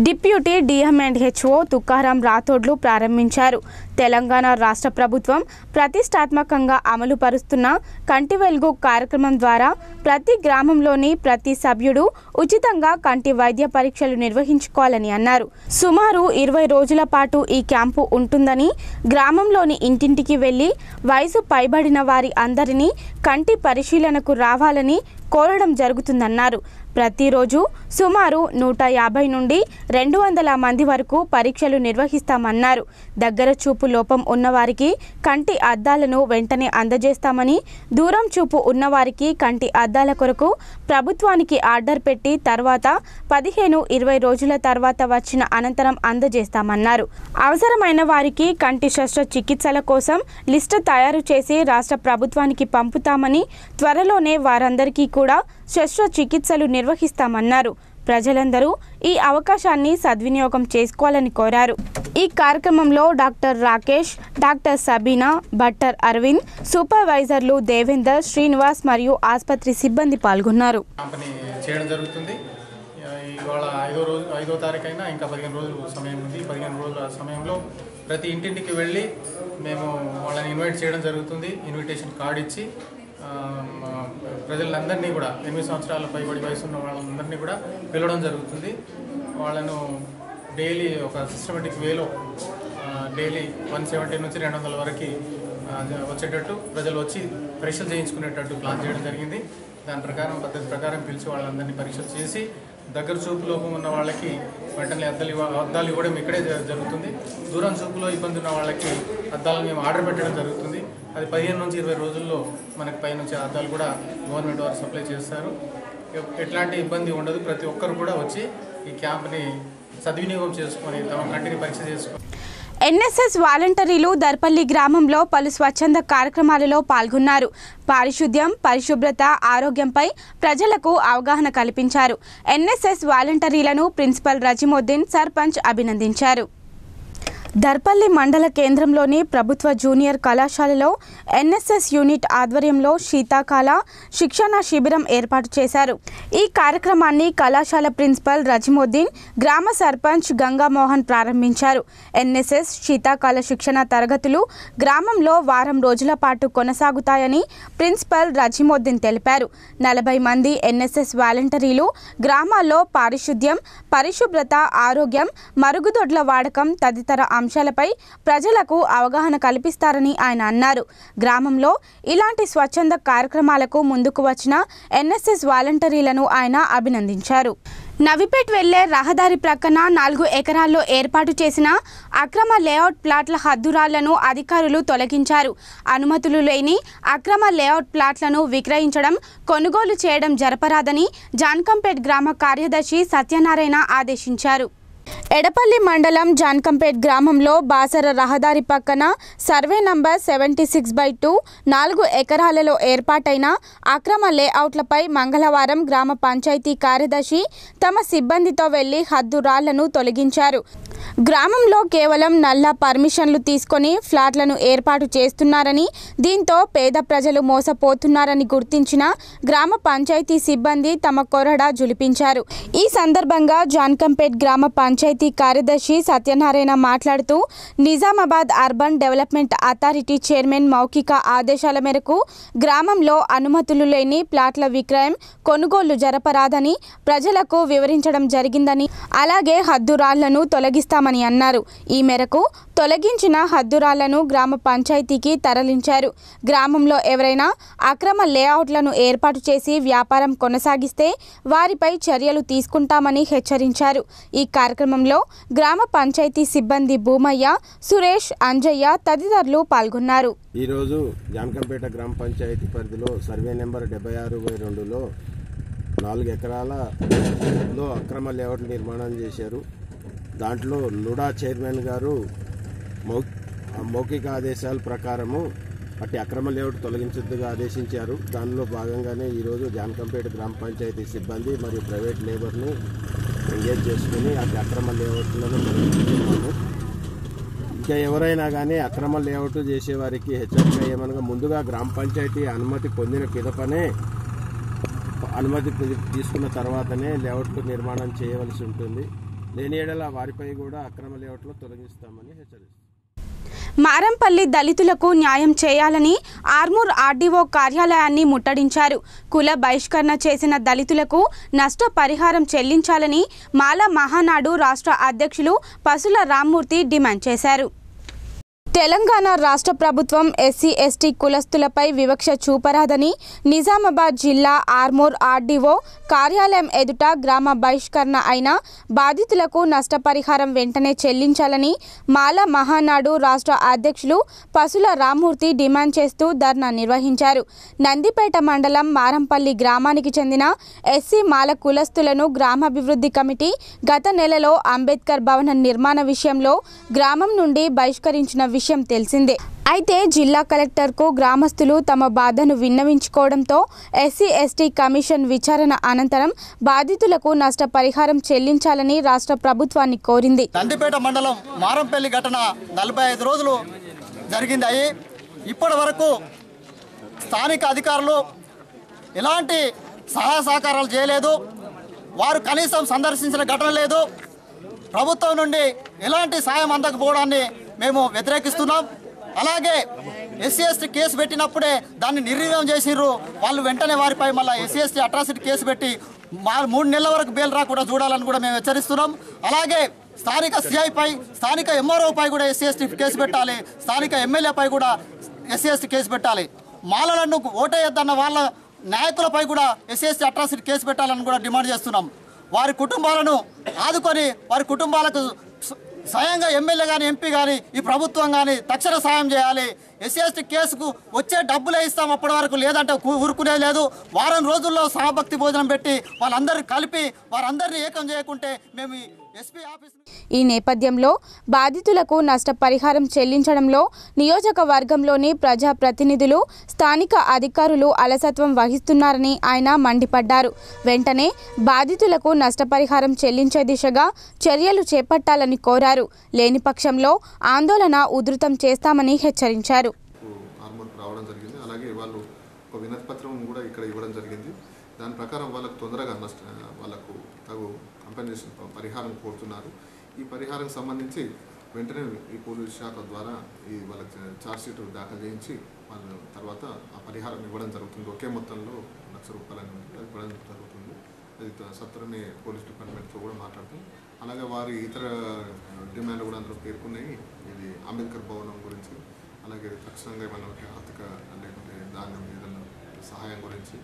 deputy DMNHO Tukaram రాథోడ్లు ప్రారంభించారు. తెలంగాణ రాష్ట్ర ప్రభుత్వం ప్రతిష్టాత్మకంగా అమలు పరుస్తున్న కంటి వెలుగు కార్యక్రమం ద్వారా ప్రతి గ్రామంలోని ప్రతి సభ్యుడు ఉచితంగా కంటి వైద్య పరీక్షలు నిర్వహించుకోవాలని అన్నారు. సుమారు 20 రోజుల పాటు ఈ క్యాంపు ఉంటుందని, గ్రామంలోని ఇంటింటికి వెళ్లి వయసు పైబడిన వారి అందరినీ కంటి పరిశీలనకు రావాలని కోరడం జరుగుతుందన్నారు. ప్రతిరోజు సుమారు 150 నుండి 200 మంది వరకు పరీక్షలు నిర్వహిస్తామన్నారు. దగ్గర చూపు లోపం ఉన్నవారికి కంటి అద్దాలను వెంటనే అందజేస్తామని, దూరం చూపు ఉన్నవారికి కంటి అద్దాల కొరకు ప్రభుత్వానికి ఆర్డర్ పెట్టి తర్వాత 15-20 రోజుల తర్వాత వచ్చిన అనంతరం అందజేస్తామన్నారు. అవసరమైన వారికి కంటి శస్త్రచికిత్సల కోసం లిస్టు తయారు చేసి రాష్ట్ర ప్రభుత్వానికి పంపుతామని, త్వరలోనే వారందరికీ కూడా శస్త్రచికిత్సలు నిర్వహిస్తామన్నారు. ప్రజలందరూ ఈ అవకాశాన్ని సద్వినియోగం చేసుకోవాలని కోరారు. ఈ కార్యక్రమంలో డాక్టర్ రాకేష్, డాక్టర్ సబీనా, బట్టర్ అరవింద్, సూపర్వైజర్లు దేవేందర్, శ్రీనివాస్ మరియు ఆసుపత్రి సిబ్బంది పాల్గొన్నారు. చేయడం జరుగుతుంది. ఇవాళ 5వ తారీఖైనా ఇంకా 15 రోజులు సమయం ఉంది. 15 రోజుల సమయంలో ప్రతి ఇంటింటికి వెళ్ళి మేము వాళ్ళని ఇన్వైట్ చేయడం జరుగుతుంది. ఇన్విటేషన్ కార్డు ఇచ్చి ప్రజలందరినీ కూడా 8 సంవత్సరాల పైబడి వయసు ఉన్న వాళ్ళందరినీ కూడా పిలవడం జరుగుతుంది. వాళ్ళను డైలీ ఒక సిస్టమేటిక్ వేలో డైలీ 170 నుంచి 200 వరకు వచ్చేటట్టు ప్రజలు వచ్చి పరీక్షలు చేయించుకునేటట్టు ప్లాన్ చేయడం జరిగింది. దాని ప్రకారం పద్ధతి ప్రకారం పిలిచి వాళ్ళందరినీ పరీక్షలు చేసి దగ్గర చూపు లోపం ఉన్న వాళ్ళకి వెంటనే అద్దాలు ఇవ్వడం ఇక్కడే జరుగుతుంది. దూరం చూపులో ఇబ్బంది ఉన్న వాళ్ళకి అద్దాలను మేము ఆర్డర్ పెట్టడం జరుగుతుంది. అది 15 నుంచి 20 రోజుల్లో మనకి పైనుంచి అద్దాలు కూడా గవర్నమెంట్ వారు సప్లై చేస్తారు. ఎట్లాంటి ఇబ్బంది ఉండదు. ప్రతి ఒక్కరు కూడా వచ్చి ఈ క్యాంప్ని సద్వినియోగం చేసుకొని తమ కంటిని పరీక్ష చేసుకొని. ఎన్ఎస్ఎస్ వాలంటీర్లు దర్పల్లి గ్రామంలో పలు స్వచ్ఛంద కార్యక్రమాలలో పాల్గొన్నారు. పారిశుద్ధ్యం, పరిశుభ్రత, ఆరోగ్యంపై ప్రజలకు అవగాహన కల్పించారు. ఎన్ఎస్ఎస్ వాలంటీర్లను ప్రిన్సిపల్ రజిముద్దీన్, సర్పంచ్ అభినందించారు. దర్పల్లి మండల కేంద్రంలోని ప్రభుత్వ జూనియర్ కళాశాలలో ఎన్ఎస్ఎస్ యూనిట్ ఆధ్వర్యంలో శీతాకాల శిక్షణ శిబిరం ఏర్పాటు చేశారు. ఈ కార్యక్రమాన్ని కళాశాల ప్రిన్సిపల్ రజిముద్దీన్, గ్రామ సర్పంచ్ గంగామోహన్ ప్రారంభించారు. ఎన్ఎస్ఎస్ శీతాకాల శిక్షణ తరగతులు గ్రామంలో వారం రోజుల పాటు కొనసాగుతాయని ప్రిన్సిపల్ రజిముద్దీన్ తెలిపారు. 40 మంది ఎన్ఎస్ఎస్ వాలంటీర్లు గ్రామాల్లో పారిశుద్ధ్యం, పరిశుభ్రత, ఆరోగ్యం, మరుగుదొడ్ల వాడకం తదితర అంశాలపై ప్రజలకు అవగాహన కల్పిస్తారని ఆయన అన్నారు. గ్రామంలో ఇలాంటి స్వచ్ఛంద కార్యక్రమాలకు ముందుకు వచ్చిన ఎన్ఎస్ఎస్ వాలంటీర్లను ఆయన అభినందించారు. నవిపేట్ వెళ్లే రహదారి ప్రక్కన 4 ఎకరాల్లో ఏర్పాటు చేసిన అక్రమ లేఅవుట్ ప్లాట్ల హద్దురాళ్లను అధికారులు తొలగించారు. అనుమతులు లేని అక్రమ లేఅవుట్ ప్లాట్లను విక్రయించడం, కొనుగోలు చేయడం జరపరాదని జాన్కంపేట్ గ్రామ కార్యదర్శి సత్యనారాయణ ఆదేశించారు. ఎడపల్లి మండలం జాన్కంపేట్ గ్రామంలో బాసర రహదారి పక్కన సర్వే నంబర్ 76/2 4 ఎకరాలలో ఏర్పాటైన అక్రమ లేఅవుట్లపై మంగళవారం గ్రామ పంచాయతీ కార్యదర్శి తమ సిబ్బందితో వెళ్లి హద్దు రాళ్లను తొలగించారు. గ్రామంలో కేవలం నల్ల పర్మిషన్లు తీసుకొని ఫ్లాట్లను ఏర్పాటు చేస్తున్నారని, దీంతో పేద ప్రజలు మోసపోతున్నారని గుర్తించిన గ్రామ పంచాయతీ సిబ్బంది తమ కొరడా జులిపించారు. ఈ సందర్భంగా జాన్కంపేట్ గ్రామ పంచాయతీ కార్యదర్శి సత్యనారాయణ మాట్లాడుతూ, Nizamabad urban development authority chairman మౌఖిక ఆదేశాల మేరకు గ్రామంలో అనుమతులు లేని ప్లాట్ల విక్రయం, కొనుగోలు జరపరాదని ప్రజలకు వివరించడం జరిగిందని, అలాగే హద్దురాళ్లను తొలగిస్తామని అన్నారు. ఈ మేరకు తొలగించిన హద్దురాళ్లను గ్రామ పంచాయతీకి తరలించారు. గ్రామంలో ఎవరైనా అక్రమ లేఅవుట్లను ఏర్పాటు చేసి వ్యాపారం కొనసాగిస్తే వారిపై చర్యలు తీసుకుంటామని హెచ్చరించారు. ఈ కార్యక్రమంలో గ్రామ పంచాయతీ సిబ్బంది భూమయ్య, సురేష్, అంజయ్య తదితరులు పాల్గొన్నారు. ఈరోజు జాన్కంపేట గ్రామ పంచాయతీ పరిధిలో సర్వే నెంబర్ 76/2లో 4 ఎకరాలలో అక్రమ లేఅవుట్ నిర్మాణం చేశారు. దాంట్లో నుడా చైర్మన్ గారు మౌఖిక ఆదేశాల ప్రకారము అట్టి అక్రమ లేఅవుట్ తొలగించొద్దుగా ఆదేశించారు. దానిలో భాగంగానే ఈరోజు జానకంపేట గ్రామ పంచాయతీ సిబ్బంది మరియు ప్రైవేట్ లేబర్ని ఎంగేజ్ చేసుకుని అట్టి అక్రమ లేఅవుట్లను తొలగించుకున్నాము. ఇంకా ఎవరైనా కానీ అక్రమ లేఅవుట్ చేసేవారికి హెచ్చరిక ఏమనగా ముందుగా గ్రామ పంచాయతీ అనుమతి పొందిన పిదపనే అనుమతి తీసుకున్న తర్వాతనే లేఅవుట్ నిర్మాణం చేయవలసి ఉంటుంది. లేని ఏడల వారిపై కూడా అక్రమ లేఅవుట్లు తొలగిస్తామని హెచ్చరిస్తారు. మారంపల్లి దళితులకు న్యాయం చేయాలని ఆర్మూర్ ఆర్డీఓ కార్యాలయాన్ని ముట్టడించారు. కుల బహిష్కరణ చేసిన దళితులకు నష్టపరిహారం చెల్లించాలని మాల మహానాడు రాష్ట్ర అధ్యక్షులు పసుల రామ్మూర్తి డిమాండ్ చేశారు. తెలంగాణ రాష్ట్ర ప్రభుత్వం ఎస్సీ ఎస్టీ కులస్తులపై వివక్ష చూపరాదని నిజామాబాద్ జిల్లా ఆర్మూర్ ఆర్డీఓ కార్యాలయం ఎదుట గ్రామ బహిష్కరణ అయిన బాధితులకు నష్టపరిహారం వెంటనే చెల్లించాలని మాల మహానాడు రాష్ట్ర అధ్యక్షులు పసుల రామ్మూర్తి డిమాండ్ చేస్తూ ధర్నా నిర్వహించారు. నందిపేట మండలం మారంపల్లి గ్రామానికి చెందిన ఎస్సీ మాల కులస్తులను గ్రామాభివృద్ధి కమిటీ గత నెలలో అంబేద్కర్ భవన నిర్మాణ విషయంలో గ్రామం నుండి బహిష్కరించిన విషయం తెలిసిందే. అయితే జిల్లా కలెక్టర్కు గ్రామస్తులు తమ బాధను విన్నవించుకోవడంతో ఎస్సీ ఎస్టీ కమిషన్ విచారణ అనంతరం బాధితులకు నష్టపరిహారం చెల్లించాలని రాష్ట్ర ప్రభుత్వాన్ని కోరింది. నందిపేట మండలం మారంపల్లి ఘటన 45 రోజులు జరిగింది. ఇప్పటి వరకు స్థానిక అధికారులు ఎలాంటి సహాయ సహకారాలు చేయలేదు. వారు కనీసం సందర్శించిన ఘటన లేదు. ప్రభుత్వం నుండి ఎలాంటి సాయం అందకపోవడాన్ని మేము వ్యతిరేకిస్తున్నాం. అలాగే ఎస్సీ ఎస్టీ కేసు పెట్టినప్పుడే దాన్ని నిర్వీర్యం చేసిర్రు. వాళ్ళు వెంటనే వారిపై మళ్ళీ ఎస్సీ ఎస్టీ అట్రాసిటీ కేసు పెట్టి 3 నెలల వరకు బెయిల్ రాకుండా చూడాలని కూడా మేము హెచ్చరిస్తున్నాం. అలాగే స్థానిక సిఐపై, స్థానిక ఎంఆర్ఓపై కూడా ఎస్సీ ఎస్టీ కేసు పెట్టాలి. స్థానిక ఎమ్మెల్యేపై కూడా ఎస్సీ ఎస్టీ కేసు పెట్టాలి. మాలలను ఓటేయొద్దన్న వాళ్ళ నాయకులపై కూడా ఎస్సీ ఎస్టీ అట్రాసిటీ కేసు పెట్టాలని కూడా డిమాండ్ చేస్తున్నాం. వారి కుటుంబాలను ఆదుకొని వారి కుటుంబాలకు స్వయంగా ఎమ్మెల్యే కానీ ఎంపీ కానీ ఈ ప్రభుత్వం కానీ తక్షణ సాయం చేయాలి. ఎస్సీ ఎస్టీ కేసుకు వచ్చే డబ్బులే ఇస్తాం అప్పటి వరకు, లేదంటే ఊరుకునేది లేదు. వారం రోజుల్లో సహభక్తి భోజనం పెట్టి వాళ్ళందరినీ కలిపి వారందరినీ ఏకం చేయకుంటే మేము ఎస్పీ ఆఫీస్. ఈ నేపథ్యంలో బాధితులకు నష్టపరిహారం చెల్లించడంలో నియోజకవర్గంలోని ప్రజాప్రతినిధులు, స్థానిక అధికారులు అలసత్వం వహిస్తున్నారని ఆయన మండిపడ్డారు. వెంటనే బాధితులకు నష్టపరిహారం చెల్లించే దిశగా చర్యలు చేపట్టాలని కోరారు. లేని పక్షంలో ఆందోళన ఉధృతం చేస్తామని హెచ్చరించారు. అలాగే వాళ్ళు ఒక వినతి పత్రం కూడా ఇక్కడ ఇవ్వడం జరిగింది. దాని ప్రకారం వాళ్ళకు తొందరగా వాళ్ళకు తగు కంపెన్సేషన్ పరిహారం కోరుతున్నారు. ఈ పరిహారం సంబంధించి వెంటనే ఈ పోలీస్ శాఖ ద్వారా ఈ వాళ్ళకి ఛార్జ్షీట్ దాఖలు చేయించి వాళ్ళ తర్వాత ఆ పరిహారం ఇవ్వడం జరుగుతుంది. ఒకే మొత్తంలో ₹1,00,000 ఇవ్వడం జరుగుతుంది. అది సత్వరమే పోలీస్ డిపార్ట్మెంట్తో కూడా మాట్లాడుతాం. అలాగే వారి ఇతర డిమాండ్లు కూడా అందులో పేర్కొన్నాయి. ఇది అంబేద్కర్ భవనం గురించి, అలాగే తక్షణంగా మనకి ఆర్థిక లేకుంటే ధాన్యం ఏదైనా సహాయం గురించి,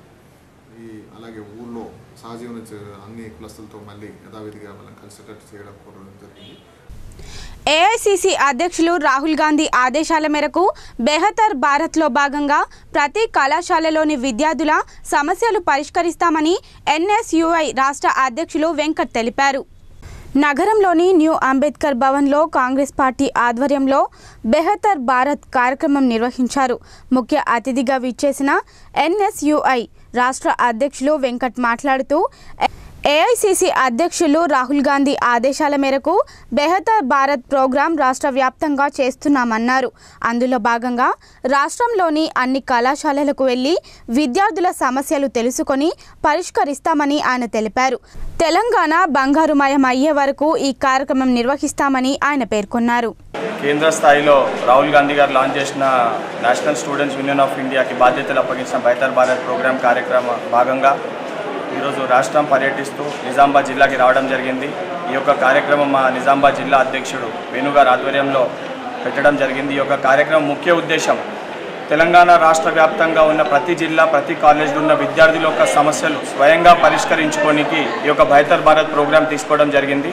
అలాగే ఊళ్ళో సహజీవన అన్ని కులస్తులతో మళ్ళీ యథావిధిగా వాళ్ళని కలిసేటట్టు చేయడం కోరడం జరిగింది. ఏఐసిసి అధ్యక్షులు రాహుల్ గాంధీ ఆదేశాల మేరకు బెహతర్ భారత్లో భాగంగా ప్రతి కళాశాలలోని విద్యార్థుల సమస్యలు పరిష్కరిస్తామని ఎన్ఎస్యుఐ రాష్ట్ర అధ్యక్షులు వెంకట్ తెలిపారు. నగరంలోని న్యూ అంబేద్కర్ భవన్లో కాంగ్రెస్ పార్టీ ఆధ్వర్యంలో బెహతర్ భారత్ కార్యక్రమం నిర్వహించారు. ముఖ్య అతిథిగా విచ్చేసిన ఎన్ఎస్యుఐ రాష్ట్ర అధ్యక్షులు వెంకట్ మాట్లాడుతూ ఏఐసిసి అధ్యక్షులు రాహుల్ గాంధీ ఆదేశాల మేరకు బెహతర్ భారత్ ప్రోగ్రాం రాష్ట్ర వ్యాప్తంగా చేస్తున్నామన్నారు. అందులో భాగంగా రాష్ట్రంలోని అన్ని కళాశాలలకు వెళ్లి విద్యార్థుల సమస్యలు తెలుసుకొని పరిష్కరిస్తామని ఆయన తెలిపారు. తెలంగాణ బంగారుమయం అయ్యే వరకు ఈ కార్యక్రమం నిర్వహిస్తామని ఆయన పేర్కొన్నారు. కేంద్ర స్థాయిలో రాహుల్ గాంధీ గారు లాంచ్ చేసిన నేషనల్ స్టూడెంట్స్ యూనియన్ ఆఫ్ ఇండియాకి బాధ్యతలు అప్పగించిన బెహతర్ భారత్ ప్రోగ్రాం కార్యక్రమం భాగంగా ఈరోజు రాష్ట్రం పర్యటిస్తూ నిజామాబాద్ జిల్లాకి రావడం జరిగింది. ఈ యొక్క కార్యక్రమం మా నిజామాబాద్ జిల్లా అధ్యక్షుడు వేణుగారి ఆధ్వర్యంలో పెట్టడం జరిగింది. ఈ యొక్క కార్యక్రమం ముఖ్య ఉద్దేశం తెలంగాణ రాష్ట్ర వ్యాప్తంగా ఉన్న ప్రతి జిల్లా, ప్రతి కాలేజీలో ఉన్న విద్యార్థుల యొక్క సమస్యలు స్వయంగా పరిష్కరించుకోనికి ఈ యొక్క బెహతర్ భారత్ ప్రోగ్రాం తీసుకోవడం జరిగింది.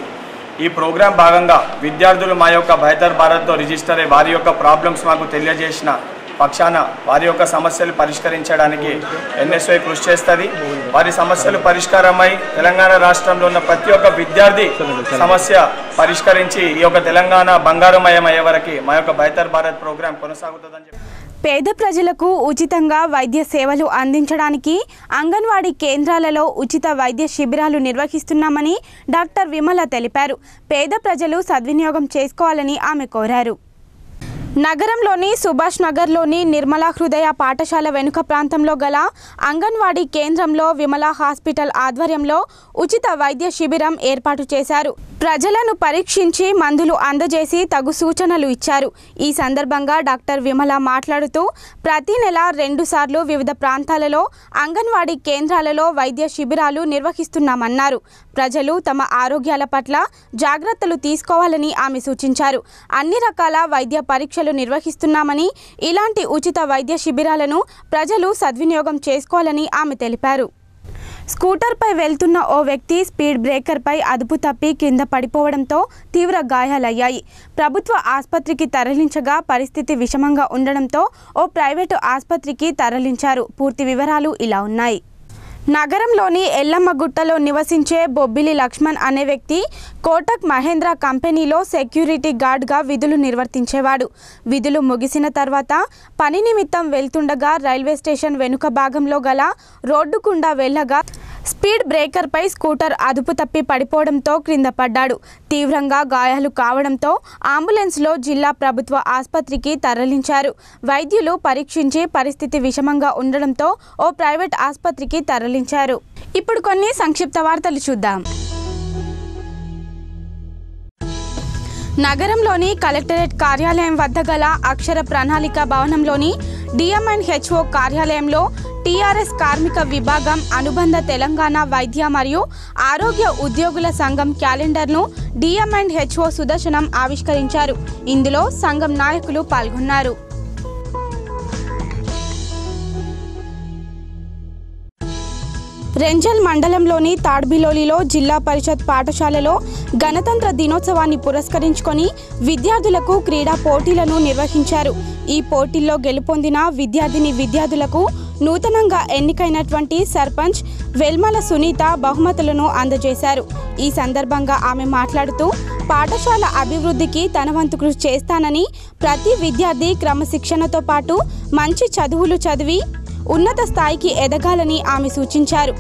ఈ ప్రోగ్రాం భాగంగా విద్యార్థులు మా యొక్క బెహతర్ భారత్తో రిజిస్టర్ అయ్యి వారి యొక్క ప్రాబ్లమ్స్ మాకు తెలియజేసిన పక్షాన వారి యొక్క సమస్యలు పరిష్కరించడానికి NSY కృషి చేస్తుంది. వారి సమస్యలు పరిష్కారమై తెలంగాణ రాష్ట్రంలో ఉన్న ప్రతి ఒక్క విద్యార్థి సమస్య పరిష్కరించి ఈ యొక్క తెలంగాణ బంగారుమయం అయ్యే వరకు మా యొక్క బెహతర్ భారత్ ప్రోగ్రాం కొనసాగుతుందని చెప్పి పేద ప్రజలకు ఉచితంగా వైద్య సేవలు అందించడానికి అంగన్వాడీ కేంద్రాలలో ఉచిత వైద్య శిబిరాలు నిర్వహిస్తున్నామని డాక్టర్ విమల తెలిపారు. పేద ప్రజలు సద్వినియోగం చేసుకోవాలని ఆమె కోరారు. నగరంలోని సుభాష్ నగర్లోని నిర్మలా హృదయ పాఠశాల వెనుక ప్రాంతంలో గల అంగన్వాడీ కేంద్రంలో విమలా హాస్పిటల్ ఆధ్వర్యంలో ఉచిత వైద్య శిబిరం ఏర్పాటు చేశారు. ప్రజలను పరీక్షించి మందులు అందజేసి తగు సూచనలు ఇచ్చారు. ఈ సందర్భంగా డాక్టర్ విమల మాట్లాడుతూ ప్రతి నెల 2 సార్లు వివిధ ప్రాంతాలలో అంగన్వాడీ కేంద్రాలలో వైద్య శిబిరాలు నిర్వహిస్తున్నామన్నారు. ప్రజలు తమ ఆరోగ్యాల పట్ల జాగ్రత్తలు తీసుకోవాలని ఆమె సూచించారు. అన్ని రకాల వైద్య పరీక్షలు నిర్వహిస్తున్నామని, ఇలాంటి ఉచిత వైద్య శిబిరాలను ప్రజలు సద్వినియోగం చేసుకోవాలని ఆమె తెలిపారు. స్కూటర్పై వెళ్తున్న ఓ వ్యక్తి స్పీడ్ బ్రేకర్పై అదుపు తప్పి కింద పడిపోవడంతో తీవ్ర గాయాలయ్యాయి. ప్రభుత్వ ఆసుపత్రికి తరలించగా పరిస్థితి విషమంగా ఉండడంతో ఓ ప్రైవేటు ఆసుపత్రికి తరలించారు. పూర్తి వివరాలు ఇలా ఉన్నాయి. నగరంలోని ఎల్లమ్మగుట్టలో నివసించే బొబ్బిలి లక్ష్మణ్ అనే వ్యక్తి కోటక్ మహేంద్ర కంపెనీలో సెక్యూరిటీ గార్డ్గా విధులు నిర్వర్తించేవాడు. విధులు ముగిసిన తర్వాత పని నిమిత్తం వెళ్తుండగా రైల్వే స్టేషన్ వెనుక భాగంలో గల రోడ్డు గుండా వెళ్ళగా స్పీడ్ బ్రేకర్పై స్కూటర్ అదుపు తప్పి పడిపోవడంతో క్రింద పడ్డాడు. తీవ్రంగా గాయాలు కావడంతో అంబులెన్స్లో జిల్లా ప్రభుత్వ ఆసుపత్రికి తరలించారు. వైద్యులు పరీక్షించి పరిస్థితి విషమంగా ఉండడంతో ఓ ప్రైవేట్ ఆసుపత్రికి తరలించారు. ఇప్పుడు కొన్ని సంక్షిప్త వార్తలు చూద్దాం. నగరంలోని కలెక్టరేట్ కార్యాలయం వద్ద గల అక్షర ప్రణాళిక భవనంలోని DMHO కార్యాలయంలో టీఆర్ఎస్ కార్మిక విభాగం అనుబంధ తెలంగాణ వైద్య మరియు ఆరోగ్య ఉద్యోగుల సంఘం క్యాలెండర్ను DMHO సుదర్శనం ఆవిష్కరించారు. ఇందులో సంఘం నాయకులు పాల్గొన్నారు. రెంజల్ మండలంలోని తాడ్బిలోలిలో జిల్లా పరిషత్ పాఠశాలలో గణతంత్ర దినోత్సవాన్ని పురస్కరించుకొని విద్యార్థులకు క్రీడా పోటీలను నిర్వహించారు. ఈ పోటీల్లో గెలుపొందిన విద్యార్థులకు నూతనంగా ఎన్నికైనటువంటి సర్పంచ్ వెల్మల సునీత బహుమతులను అందజేశారు. ఈ సందర్భంగా ఆమె మాట్లాడుతూ పాఠశాల అభివృద్ధికి తన వంతు కృషి చేస్తానని, ప్రతి విద్యార్థి క్రమశిక్షణతో పాటు మంచి చదువులు చదివి ఉన్నత స్థాయికి ఎదగాలని ఆమె సూచించారు.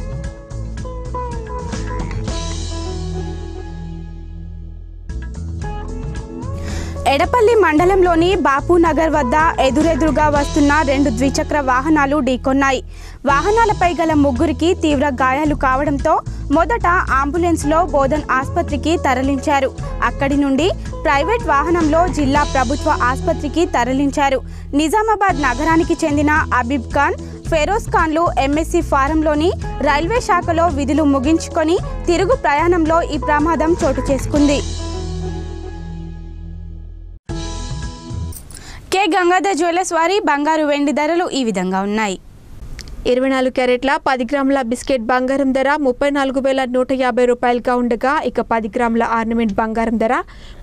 ఎడపల్లి మండలంలోని బాపునగర్ వద్ద ఎదురెదురుగా వస్తున్న 2 ద్విచక్ర వాహనాలు ఢీకొన్నాయి. వాహనాలపై గల 3 తీవ్ర గాయాలు కావడంతో మొదట అంబులెన్స్లో బోధన్ ఆసుపత్రికి తరలించారు. అక్కడి నుండి ప్రైవేట్ వాహనంలో జిల్లా ప్రభుత్వ ఆసుపత్రికి తరలించారు. నిజామాబాద్ నగరానికి చెందిన అబీబ్ ఖాన్, ఫెరోజ్ ఖాన్లు MSC ఫారంలోని రైల్వే శాఖలో విధులు ముగించుకొని తిరుగు ప్రయాణంలో ఈ ప్రమాదం చోటు చేసుకుంది. కే గంగాధర్ జ్యువెలర్స్ వారి బంగారు వెండి ధరలు ఈ విధంగా ఉన్నాయి. 24 క్యారెట్ల 10 గ్రాముల బిస్కెట్ బంగారం ధర 34,150 రూపాయలుగా ఉండగా, ఇక 10 గ్రాముల ఆర్నమెంట్ బంగారం ధర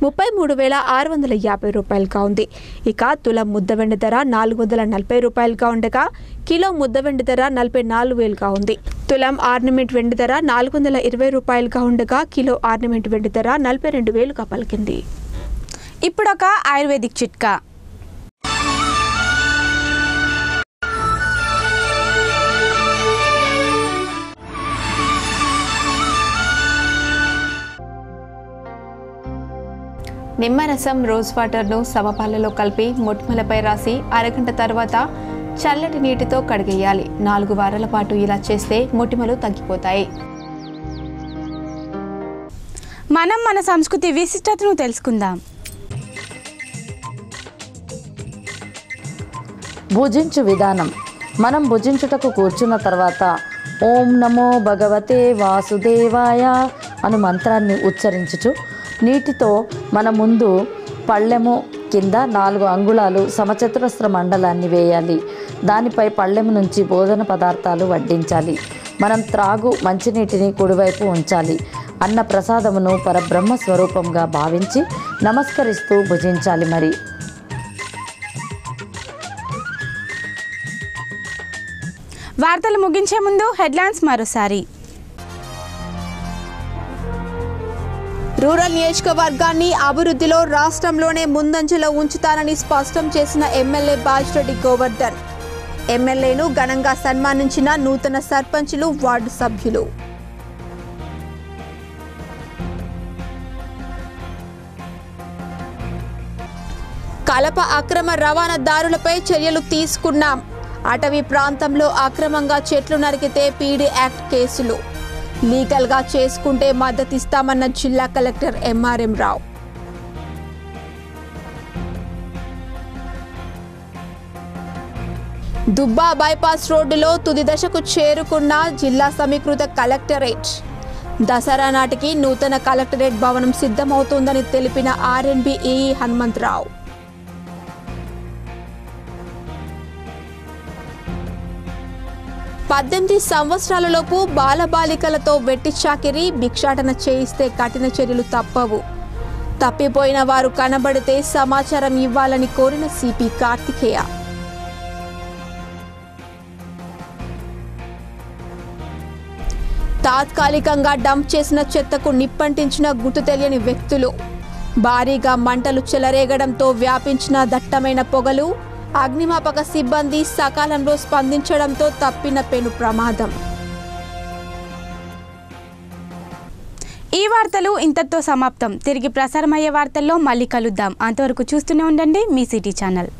33,650 రూపాయలుగా ఉంది. ఇక తులం ముద్ద వెండి ధర 440 రూపాయలుగా ఉండగా, కిలో ముద్ద వెండి ధర 44,000గా ఉంది. తులం ఆర్నమెంట్ వెండి ధర 420 రూపాయలుగా ఉండగా, కిలో ఆర్నమెంట్ వెండి ధర 42,000గా పలికింది. ఇప్పుడొక ఆయుర్వేదిక్ చిట్కా. నిమ్మరసం రోజ్ వాటర్ను సమపాలలో కలిపి మొటిమలపై రాసి అరగంట తర్వాత చల్లటి నీటితో కడిగేయాలి. 4 వారాల పాటు ఇలా చేస్తే మొటిమలు తగ్గిపోతాయి. మనం మన సంస్కృతి విశిష్టతను తెలుసుకుందాం. భుజించు విధానం. మనం భుజించుటకు కూర్చున్న తర్వాత ఓం నమో భగవతే వాసుదేవాయ అను మంత్రాన్ని ఉచ్చరించుచు నీటితో మన ముందు పళ్ళెము కింద 4 అంగుళాలు సమచతురస్ర మండలాన్ని వేయాలి. దానిపై పళ్ళెము నుంచి భోజన పదార్థాలు వడ్డించాలి. మనం త్రాగు మంచినీటిని కుడివైపు ఉంచాలి. అన్న ప్రసాదమును పరబ్రహ్మ స్వరూపంగా భావించి నమస్కరిస్తూ భుజించాలి. మరి వార్తలు ముగించే ముందు హెడ్లైన్స్ మరోసారి. రూరల్ నియోజకవర్గాన్ని అభివృద్ధిలో రాష్ట్రంలోనే ముందంజలో ఉంచుతానని స్పష్టం చేసిన ఎమ్మెల్యే బాజిరెడ్డి గోవర్ధన్. ఎమ్మెల్యేను ఘనంగా సన్మానించిన నూతన సర్పంచులు, వార్డు సభ్యులు. కలప అక్రమ రవాణాదారులపై చర్యలు తీసుకున్నాం. అటవీ ప్రాంతంలో అక్రమంగా చెట్లు నరికితే పీడీ యాక్ట్ కేసులు. లీగల్గా చేసుకుంటే మద్దతిస్తామన్న జిల్లా కలెక్టర్ ఎంఆర్ఎం రావు. దుబ్బా బైపాస్ రోడ్డులో తుది దశకు చేరుకున్న జిల్లా సమీకృత కలెక్టరేట్. దసరా నాటికి నూతన కలెక్టరేట్ భవనం సిద్ధమవుతోందని తెలిపిన ఆర్ఎన్బి ఈఈ హనుమంతరావు. పద్దెనిమిది సంవత్సరాలలోపు బాలబాలికలతో వెట్టి చాకిరీ, భిక్షాటన చేయిస్తే కఠిన చర్యలు తప్పవు. తప్పిపోయిన వారు కనబడితే సమాచారం ఇవ్వాలని కోరిన సిపి కార్తికేయ. తాత్కాలికంగా డంప్ చేసిన చెత్తకు నిప్పంటించిన గుర్తు తెలియని వ్యక్తులు. భారీగా మంటలు చెలరేగడంతో వ్యాపించిన దట్టమైన పొగలు. అగ్నిమాపక సిబ్బంది సకాలంలో స్పందించడంతో తప్పిన పెను ప్రమాదం. ఈ వార్తలు ఇంతటితో సమాప్తం. తిరిగి ప్రసారమయ్యే వార్తల్లో మళ్ళీ కలుద్దాం. అంతవరకు చూస్తూనే ఉండండి మీ సిటీ ఛానల్.